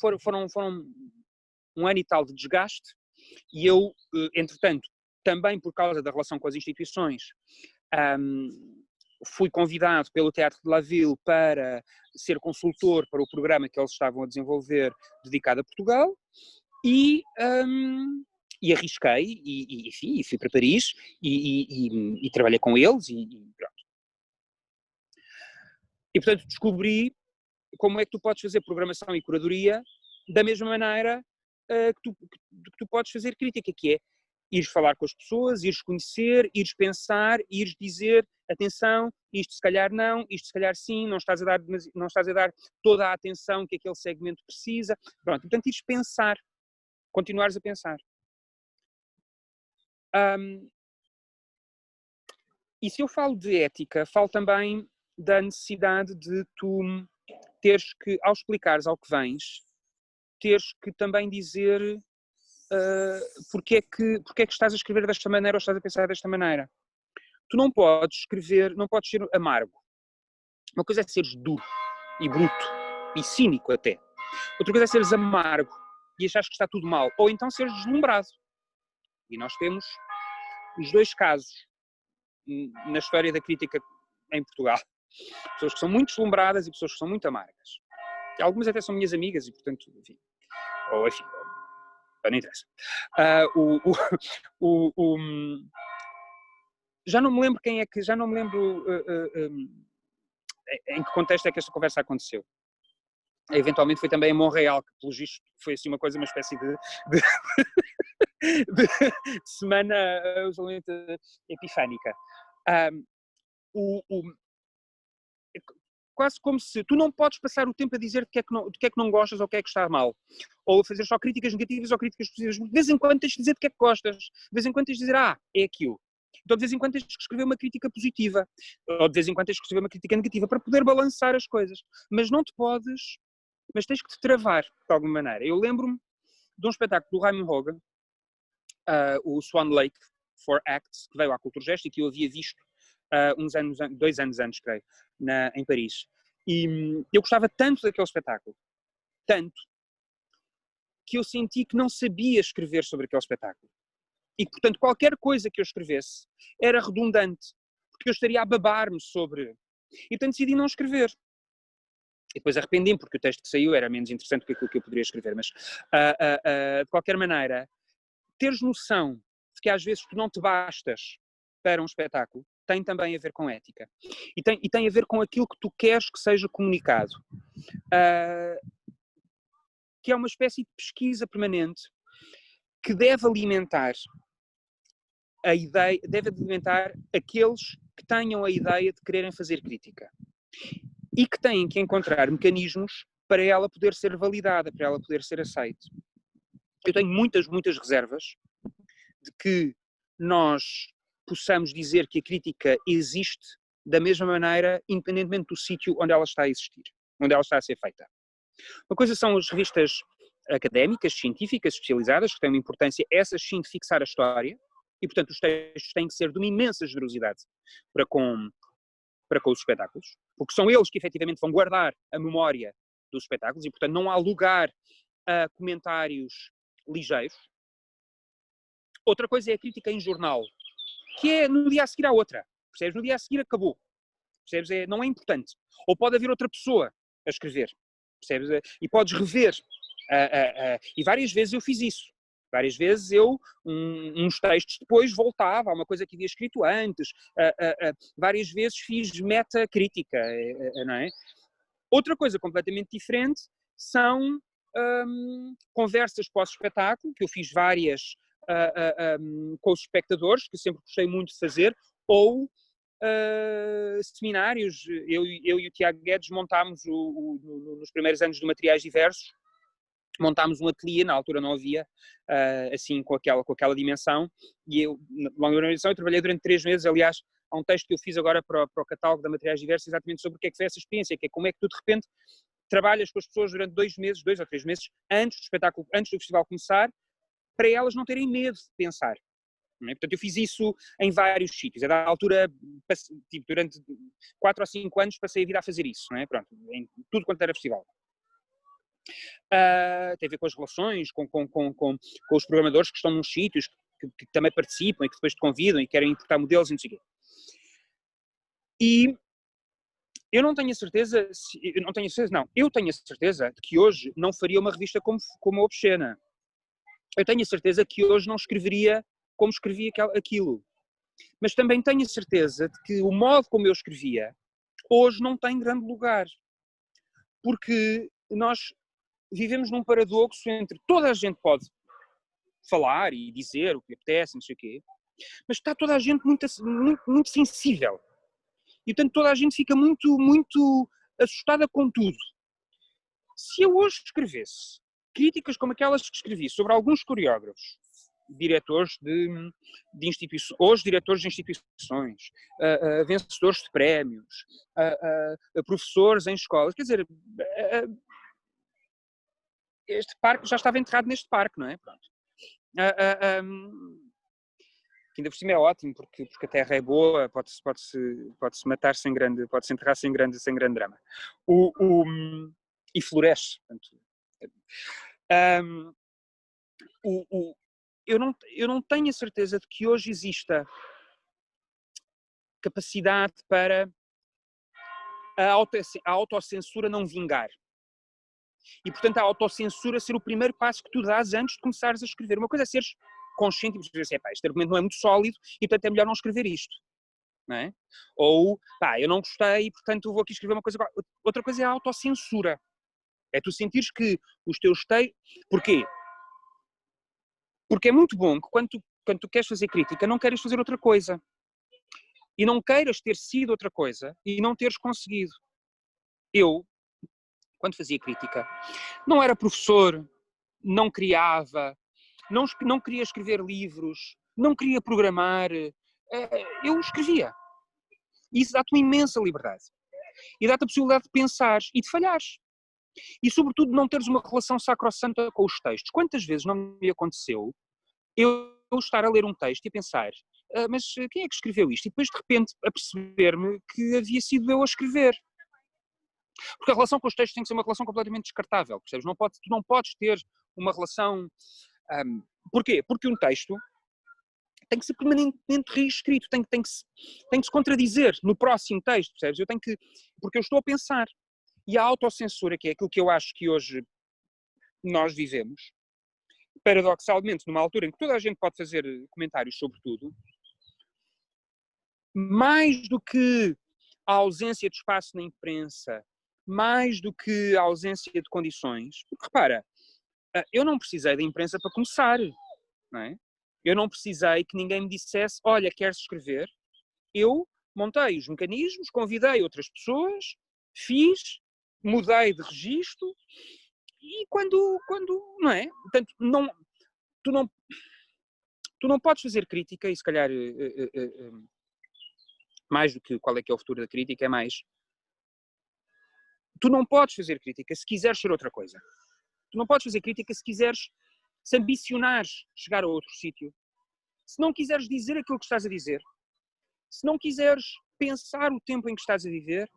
um ano e tal de desgaste, e eu, entretanto, também por causa da relação com as instituições, fui convidado pelo Teatro de La Ville para ser consultor para o programa que eles estavam a desenvolver dedicado a Portugal, e arrisquei, enfim, fui para Paris e trabalhei com eles e pronto. E portanto descobri como é que tu podes fazer programação e curadoria da mesma maneira que tu podes fazer crítica, que é ires falar com as pessoas, ires conhecer, ires pensar, ires dizer, atenção, isto se calhar não, isto se calhar sim, não estás a dar toda a atenção que aquele segmento precisa. Pronto, portanto, ires pensar, continuares a pensar. E se eu falo de ética, falo também da necessidade de tu teres que, ao explicares ao que vens, teres que também dizer porque é que estás a escrever desta maneira ou estás a pensar desta maneira. Tu não podes escrever, não podes ser amargo. Uma coisa é seres duro e bruto e cínico até. Outra coisa é seres amargo e achares que está tudo mal. Ou então seres deslumbrado. E nós temos os dois casos na história da crítica em Portugal. Pessoas que são muito deslumbradas e pessoas que são muito amargas. Algumas até são minhas amigas e, portanto, enfim. Ou, enfim, não interessa. Já não me lembro quem é que... Já não me lembro em que contexto é que esta conversa aconteceu? Eventualmente foi também em Montreal, que pelo visto foi assim uma espécie de semana usualmente epifânica. Quase como se tu não podes passar o tempo a dizer do que é que não gostas ou o que é que está mal. Ou a fazer só críticas negativas ou críticas positivas. De vez em quando tens de dizer do que é que gostas. De vez em quando tens de dizer, é aquilo. Então de vez em quando tens de escrever uma crítica positiva. Ou de vez em quando tens de escrever uma crítica negativa para poder balançar as coisas. Mas tens que te travar de alguma maneira. Eu lembro-me de um espetáculo do Raymond Hogan, o Swan Lake 4 Acts, que veio à Culturgest e que eu havia visto 2 anos antes, creio, em Paris. E eu gostava tanto daquele espetáculo, tanto, que eu senti que não sabia escrever sobre aquele espetáculo. E que, portanto, qualquer coisa que eu escrevesse era redundante, porque eu estaria a babar-me sobre... E, portanto, decidi não escrever. E depois arrependi-me, porque o texto que saiu era menos interessante do que aquilo que eu poderia escrever. Mas, de qualquer maneira, teres noção de que às vezes tu não te bastas para um espetáculo tem também a ver com ética. E tem a ver com aquilo que tu queres que seja comunicado. Que é uma espécie de pesquisa permanente que deve alimentar a ideia, deve alimentar aqueles que tenham a ideia de quererem fazer crítica. E que têm que encontrar mecanismos para ela poder ser validada, para ela poder ser aceita. Eu tenho muitas reservas de que nós possamos dizer que a crítica existe da mesma maneira, independentemente do sítio onde ela está a existir, onde ela está a ser feita. Uma coisa são as revistas académicas, científicas, especializadas, que têm uma importância, essas sim, de fixar a história, e portanto os textos têm que ser de uma imensa generosidade para com os espetáculos, porque são eles que efetivamente vão guardar a memória dos espetáculos, e portanto não há lugar a comentários ligeiros. Outra coisa é a crítica em jornal, que é no dia a seguir à outra, percebes? No dia a seguir acabou, percebes? Não é importante. Ou pode haver outra pessoa a escrever, percebes? E podes rever. E várias vezes eu fiz isso. Várias vezes eu, uns textos depois, voltava a uma coisa que havia escrito antes. Várias vezes fiz metacrítica, não é? Outra coisa completamente diferente são conversas pós-espetáculo, que eu fiz várias com os espectadores, que sempre gostei muito de fazer, ou seminários. Eu e o Tiago Guedes montámos, nos primeiros anos do Materiais Diversos, montámos um ateliê, na altura não havia, assim, com aquela dimensão, e eu, na organização, eu trabalhei durante 3 meses, aliás, há um texto que eu fiz agora para o catálogo da Materiais Diversos, exatamente sobre o que é que foi essa experiência, que é como é que tu, de repente, trabalhas com as pessoas durante 2 ou 3 meses, antes do espetáculo, antes do festival começar, para elas não terem medo de pensar. Não é? Portanto, eu fiz isso em vários sítios. A da altura, tipo, durante 4 ou 5 anos, passei a vida a fazer isso, não é? Pronto, em tudo quanto era festival. Tem a ver com as relações, com os programadores que estão nos sítios, que também participam e que depois te convidam e querem importar modelos e não sei o quê. E eu não tenho a certeza, eu tenho a certeza de que hoje não faria uma revista como a Obscena. Eu tenho a certeza que hoje não escreveria como escrevia aquilo. Mas também tenho a certeza de que o modo como eu escrevia hoje não tem grande lugar. Porque nós vivemos num paradoxo entre toda a gente pode falar e dizer o que lhe apetece, não sei o quê, mas está toda a gente muito sensível. E, portanto, toda a gente fica muito assustada com tudo. Se eu hoje escrevesse críticas como aquelas que escrevi sobre alguns coreógrafos, diretores de instituições, hoje diretores de instituições, vencedores de prémios, professores em escolas, quer dizer, este parque já estava enterrado neste parque, não é? Pronto. Que ainda por cima é ótimo, porque a terra é boa, pode-se matar sem grande, pode-se enterrar sem grande drama. E floresce. Portanto, eu não tenho a certeza de que hoje exista capacidade para a autocensura não vingar. E, portanto, a autocensura ser o primeiro passo que tu dás antes de começares a escrever. Uma coisa é seres consciente e dizer assim, este argumento não é muito sólido e, portanto, é melhor não escrever isto. não é? Ou, pá, eu não gostei e, portanto, vou aqui escrever uma coisa... Outra coisa é a autocensura. É tu sentires que os teus textos... Porquê? Porque é muito bom que quando tu queres fazer crítica, não queres fazer outra coisa. E não queiras ter sido outra coisa e não teres conseguido. Eu, quando fazia crítica, não era professor, não criava, não queria escrever livros, não queria programar. Eu escrevia. E isso dá-te uma imensa liberdade. E dá-te a possibilidade de pensar e de falhares. E, sobretudo, não teres uma relação sacrossanta com os textos. Quantas vezes não me aconteceu eu estar a ler um texto e a pensar, mas quem é que escreveu isto? E depois, de repente, a perceber-me que havia sido eu a escrever. Porque a relação com os textos tem que ser uma relação completamente descartável, percebes? Tu não podes ter uma relação... porquê? Porque um texto tem que ser permanentemente reescrito, tem que se contradizer no próximo texto, percebes? Porque eu estou a pensar. E a autocensura, que é aquilo que eu acho que hoje nós vivemos, paradoxalmente, numa altura em que toda a gente pode fazer comentários sobre tudo, mais do que a ausência de espaço na imprensa, mais do que a ausência de condições, porque repara, eu não precisei da imprensa para começar, não é? Eu não precisei que ninguém me dissesse, olha, queres escrever? Eu montei os mecanismos, convidei outras pessoas, fiz, mudei de registro e quando não é? Portanto, tu não podes fazer crítica e se calhar mais do que qual é que é o futuro da crítica, é mais tu não podes fazer crítica se quiseres ser outra coisa. Tu não podes fazer crítica se quiseres, se ambicionares chegar a outro sítio. Se não quiseres dizer aquilo que estás a dizer, se não quiseres pensar o tempo em que estás a viver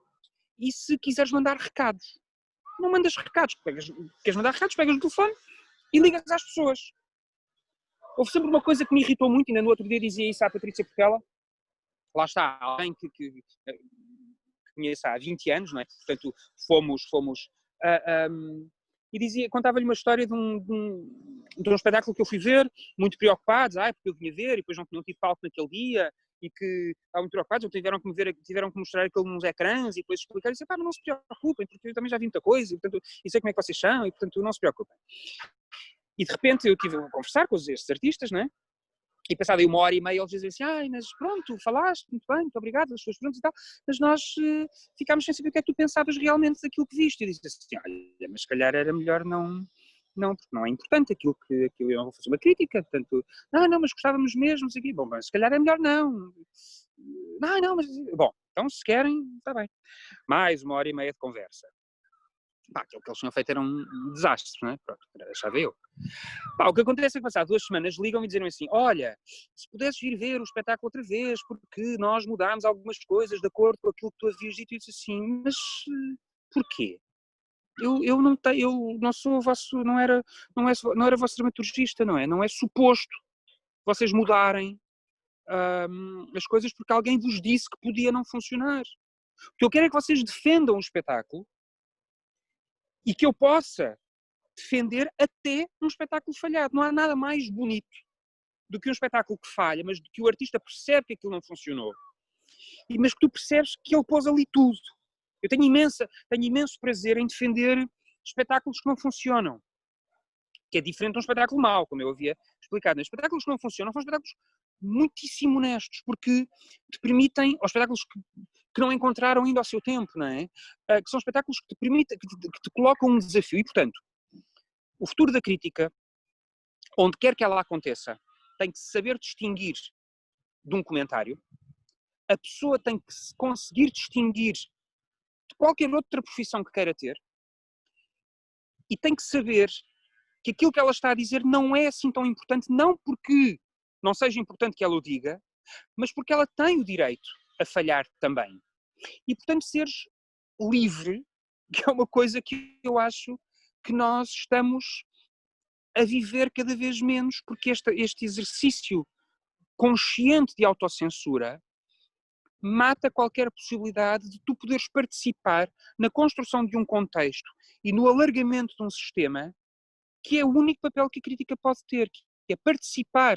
e se quiseres mandar recados. Não mandas recados. Queres mandar recados, pegas o telefone e ligas às pessoas. Houve sempre uma coisa que me irritou muito, ainda no outro dia dizia isso à Patrícia Portela. Lá está, alguém que conheço há 20 anos, não é? Portanto, fomos e contava-lhe uma história de um espetáculo que eu fui ver, muito preocupados, porque eu vinha ver e depois não tive palco naquele dia e que estavam muito preocupados, tiveram que mostrar aquilo nos ecrãs e depois explicar e disse, não se preocupem, porque eu também já vi muita coisa e, portanto, e sei como é que vocês são e, portanto, não se preocupem. E, de repente, eu tive a conversar com estes artistas, não é? E passado aí 1h30 eles dizem assim, mas pronto, falaste, muito bem, muito obrigado, as suas perguntas e tal, mas nós ficámos sem saber o que é que tu pensavas realmente daquilo que viste. E disse assim, olha, mas se calhar era melhor não, porque não é importante aquilo eu não vou fazer uma crítica, portanto, não, mas gostávamos mesmo, isso aqui, bom, mas se calhar é melhor não. Não, mas, bom, então se querem, está bem. Mais 1h30 de conversa. Aquilo que eles tinham feito era um desastre, não é? Pronto, deixava eu. O que acontece é que passado 2 semanas ligam-me e dizem assim, olha, se pudesses vir ver o espetáculo outra vez, porque nós mudámos algumas coisas de acordo com aquilo que tu havias dito, e eu disse assim, mas porquê? Eu não sou o vosso, não era vosso dramaturgista, não é? Não é suposto vocês mudarem as coisas porque alguém vos disse que podia não funcionar. O que eu quero é que vocês defendam o espetáculo e que eu possa defender até um espetáculo falhado. Não há nada mais bonito do que um espetáculo que falha, mas do que o artista percebe que aquilo não funcionou. Mas que tu percebes que ele pôs ali tudo. Eu tenho imenso prazer em defender espetáculos que não funcionam. Que é diferente de um espetáculo mau, como eu havia explicado. Os espetáculos que não funcionam são espetáculos muitíssimo honestos, porque te permitem, ou espetáculos que não encontraram ainda ao seu tempo, não é? Que são espetáculos que te permitem, que te colocam um desafio. E, portanto, o futuro da crítica, onde quer que ela aconteça, tem que saber distinguir de um comentário. A pessoa tem que conseguir distinguir de qualquer outra profissão que queira ter e tem que saber que aquilo que ela está a dizer não é assim tão importante, não porque não seja importante que ela o diga, mas porque ela tem o direito a falhar também. E, portanto, seres livre, que é uma coisa que eu acho que nós estamos a viver cada vez menos, porque este exercício consciente de autocensura mata qualquer possibilidade de tu poderes participar na construção de um contexto e no alargamento de um sistema que é o único papel que a crítica pode ter, que é participar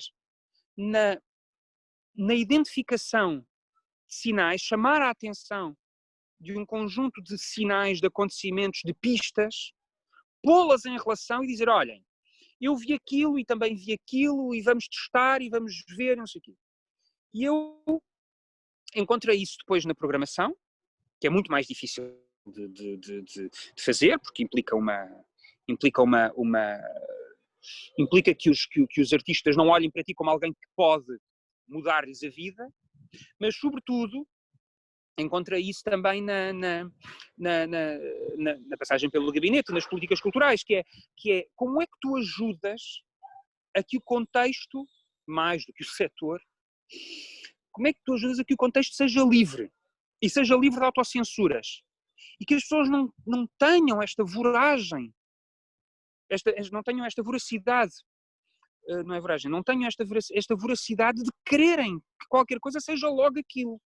na identificação sinais, chamar a atenção de um conjunto de sinais, de acontecimentos, de pistas, pô-las em relação e dizer, olhem, eu vi aquilo e também vi aquilo e vamos testar e vamos ver, não sei o quê. E eu encontrei isso depois na programação, que é muito mais difícil de fazer, porque implica que os artistas não olhem para ti como alguém que pode mudar-lhes a vida, mas sobretudo encontrei isso também na passagem pelo gabinete, nas políticas culturais, que é como é que tu ajudas a que o contexto, mais do que o setor, como é que tu ajudas a que o contexto seja livre, e seja livre de autocensuras, e que as pessoas não tenham esta voragem, não tenham esta voracidade, não é voragem, não tenham esta voracidade de quererem que qualquer coisa seja logo aquilo.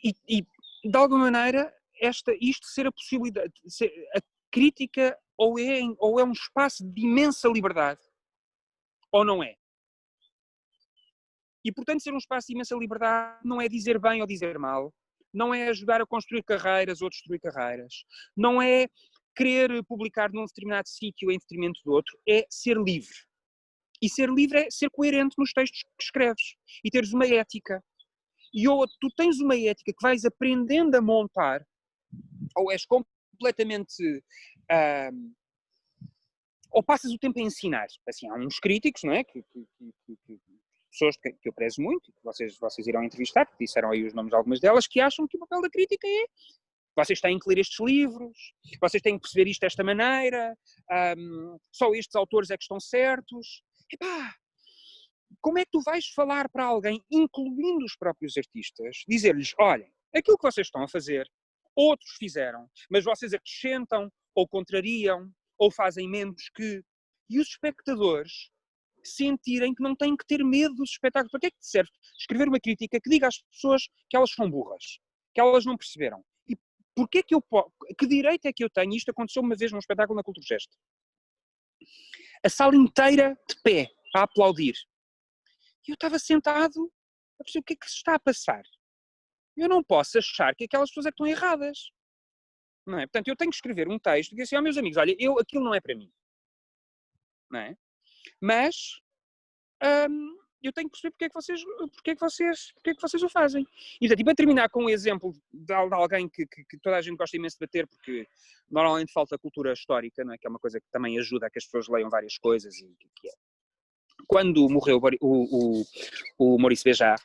E de alguma maneira, isto ser a possibilidade, a crítica ou é um espaço de imensa liberdade, ou não é. E, portanto, ser um espaço de imensa liberdade não é dizer bem ou dizer mal, não é ajudar a construir carreiras ou destruir carreiras, não é querer publicar num determinado sítio em detrimento do outro, é ser livre. E ser livre é ser coerente nos textos que escreves e teres uma ética. E ou tu tens uma ética que vais aprendendo a montar, ou és completamente... ou passas o tempo a ensinar. Assim, há uns críticos, não é? Pessoas que eu prezo muito, que vocês irão entrevistar, que disseram aí os nomes de algumas delas, que acham que o papel da crítica é vocês têm que ler estes livros, vocês têm que perceber isto desta maneira, só estes autores é que estão certos. Epá, como é que tu vais falar para alguém, incluindo os próprios artistas, dizer-lhes, olhem, aquilo que vocês estão a fazer, outros fizeram, mas vocês acrescentam, ou contrariam, ou fazem menos que... E os espectadores sentirem que não têm que ter medo dos espetáculos. Para que é que te serve escrever uma crítica que diga às pessoas que elas são burras, que elas não perceberam? E porquê que que direito é que eu tenho? Isto aconteceu uma vez num espetáculo na Culturgest. A sala inteira de pé, a aplaudir. E eu estava sentado a perceber o que é que se está a passar. Eu não posso achar que aquelas pessoas é que estão erradas. Não é? Portanto, eu tenho que escrever um texto e dizer assim, meus amigos, olha, aquilo não é para mim. Não é? Mas eu tenho que perceber porque é que vocês o fazem. E, portanto, para terminar com um exemplo de alguém que toda a gente gosta imenso de bater, porque normalmente falta cultura histórica, não é? Que é uma coisa que também ajuda a que as pessoas leiam várias coisas. E que é. Quando morreu o Maurice Béjart,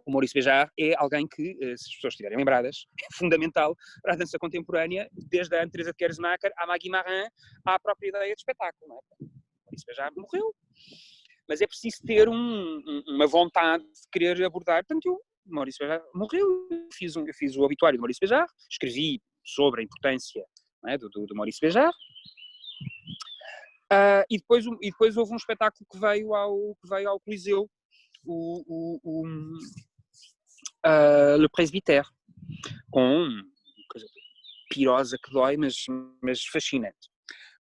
o Maurice Béjart é alguém que, se as pessoas estiverem lembradas, é fundamental para a dança contemporânea, desde a Anne Teresa de Kersmacher, à Maggie Marin, à própria ideia de espetáculo. Não é? Maurice Béjart morreu, mas é preciso ter uma vontade de querer abordar. Portanto, o Maurice Béjart morreu, eu fiz o obituário do Maurice Béjart, escrevi sobre a importância, não é, do Maurice Béjart, e depois houve um espetáculo que veio ao Coliseu, Le Presbytère, com uma coisa pirosa que dói, mas fascinante.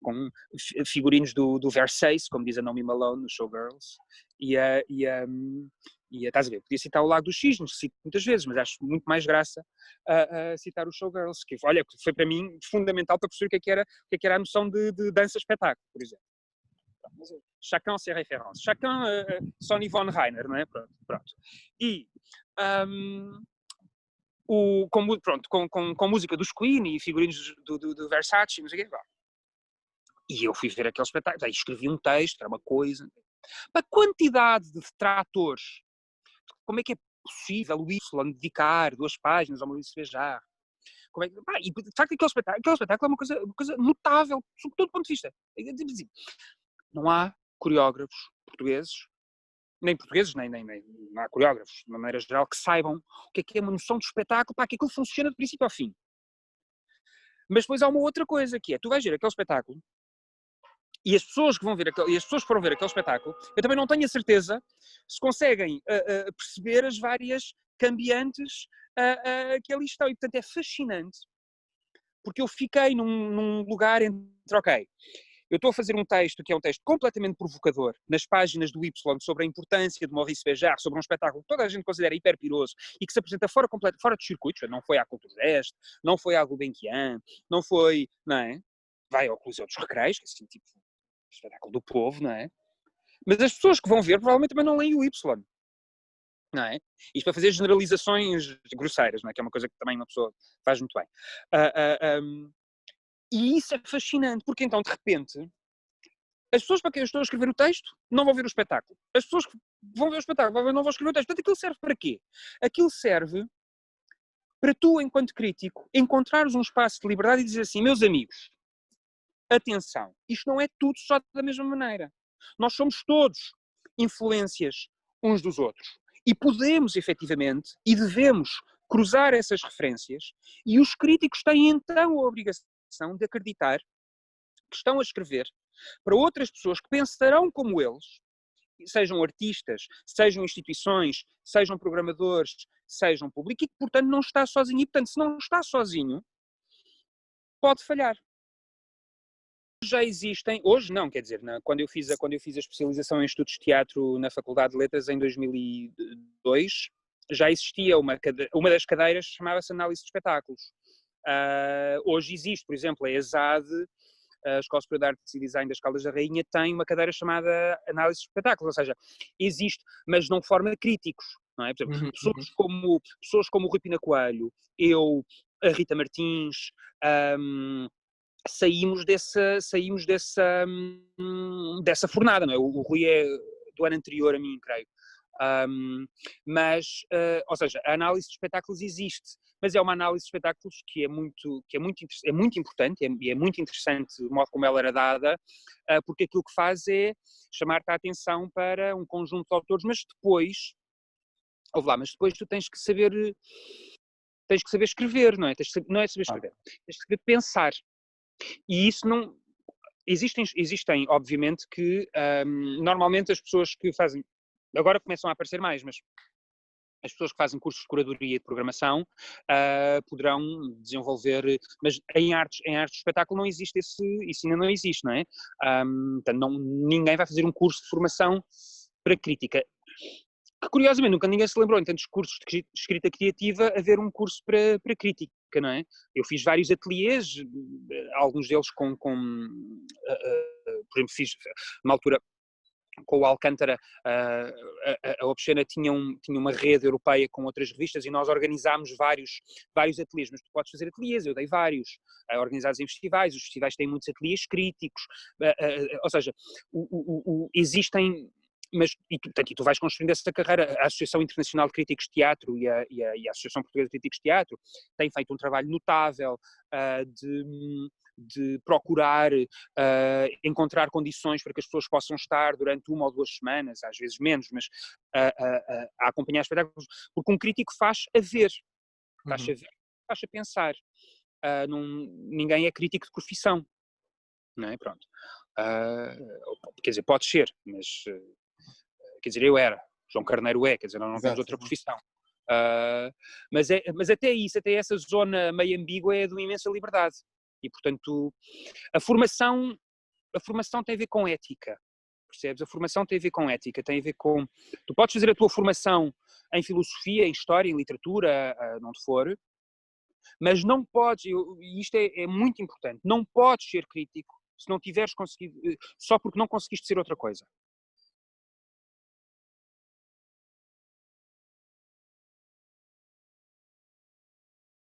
Com figurinos do Versace, como diz a Naomi Malone no Showgirls, e estás a ver, podia citar o Lago dos Cisnes, cito muitas vezes, mas acho muito mais graça a citar o Showgirls, que olha, foi para mim fundamental para perceber o que é que era a noção de dança-espetáculo, por exemplo. Chacun ses références, chacun son Yvonne Rainer, não é? Pronto. E com música dos Queen e figurinos do Versace, não sei o quê. E eu fui ver aquele espetáculo, aí escrevi um texto, era uma coisa. A quantidade de detratores, como é que é possível o Y dedicar 2 páginas ao Maurice Béjart? E de facto aquele espetáculo é uma coisa notável, sob todo ponto de vista. Não há coreógrafos portugueses, nem não há coreógrafos, de uma maneira geral, que saibam o que é uma noção de espetáculo, que aquilo funciona de princípio ao fim. Mas depois há uma outra coisa, que é, tu vais ver aquele espetáculo, e as pessoas que foram ver aquele espetáculo, eu também não tenho a certeza se conseguem perceber as várias cambiantes que ali estão. E, portanto, é fascinante, porque eu fiquei num lugar entre, ok, eu estou a fazer um texto que é um texto completamente provocador, nas páginas do Y, sobre a importância de Maurice Béjart, sobre um espetáculo que toda a gente considera hiperpiroso e que se apresenta fora dos circuitos, não foi à Cultura Deste, não foi à Gulbenkian, não foi, não é? Vai ao Coliseu dos Recreios, que é assim, tipo, espetáculo do povo, não é? Mas as pessoas que vão ver provavelmente também não leem o Y, não é? Isto para fazer generalizações grosseiras, não é? Que é uma coisa que também uma pessoa faz muito bem. E isso é fascinante, porque então, de repente, as pessoas para quem eu estou a escrever o texto não vão ver o espetáculo. As pessoas que vão ver o espetáculo não vão escrever o texto. Portanto, aquilo serve para quê? Aquilo serve para tu, enquanto crítico, encontrares um espaço de liberdade e dizer assim, meus amigos, atenção, isto não é tudo só da mesma maneira. Nós somos todos influências uns dos outros. E podemos, efetivamente, e devemos cruzar essas referências, e os críticos têm então a obrigação de acreditar que estão a escrever para outras pessoas que pensarão como eles, sejam artistas, sejam instituições, sejam programadores, sejam público, e que, portanto, não está sozinho. E, portanto, se não está sozinho, pode falhar. Já existem, hoje não, quer dizer, quando eu fiz a especialização em estudos de teatro na Faculdade de Letras em 2002, já existia uma das cadeiras, chamava-se Análise de Espetáculos. Hoje existe, por exemplo, a ESAD, a Escola Superior de Artes e Design das Caldas da Rainha, tem uma cadeira chamada Análise de Espetáculos, ou seja, existe, mas não forma críticos, não é? Por exemplo, pessoas como o Rui Pina Coelho, eu, a Rita Martins, saímos dessa fornada, não é? O Rui é do ano anterior a mim, creio. Ou seja, a análise de espetáculos existe, mas é uma análise de espetáculos que é muito importante e é muito interessante o modo como ela era dada, porque aquilo que faz é chamar-te a atenção para um conjunto de autores, mas depois tu tens que saber escrever, não é? Não é saber escrever, tens que saber pensar. E isso não... Existem, obviamente, que normalmente as pessoas que fazem... Agora começam a aparecer mais, mas as pessoas que fazem cursos de curadoria e de programação poderão desenvolver... Mas em artes de espetáculo não existe isso ainda não existe, não é? Portanto, ninguém vai fazer um curso de formação para crítica. Que, curiosamente, nunca ninguém se lembrou, em tantos cursos de escrita criativa, haver um curso para crítica, não é? Eu fiz vários ateliês, alguns deles por exemplo, fiz, na altura, com o Alcântara, a Obscena tinha uma rede europeia com outras revistas e nós organizámos vários ateliês, mas tu podes fazer ateliês, eu dei vários, organizados em festivais, os festivais têm muitos ateliês críticos, ou seja, existem... Mas, portanto, tu vais construindo essa carreira. A Associação Internacional de Críticos de Teatro e a Associação Portuguesa de Críticos de Teatro têm feito um trabalho notável de procurar encontrar condições para que as pessoas possam estar durante 1 ou 2 semanas, às vezes menos, mas a acompanhar espetáculos, porque um crítico faz a ver, faz a pensar. Ninguém é crítico de profissão, não é? Pronto. Quer dizer, pode ser, mas... Quer dizer, eu era, João Carneiro é, quer dizer, não temos outra profissão. Mas até essa zona meio ambígua é de uma imensa liberdade. E, portanto, a formação tem a ver com ética, percebes? A formação tem a ver com ética, tem a ver com... Tu podes fazer a tua formação em filosofia, em história, em literatura, onde for, mas não podes, e isto é muito importante, não podes ser crítico se não tiveres conseguido, só porque não conseguiste ser outra coisa.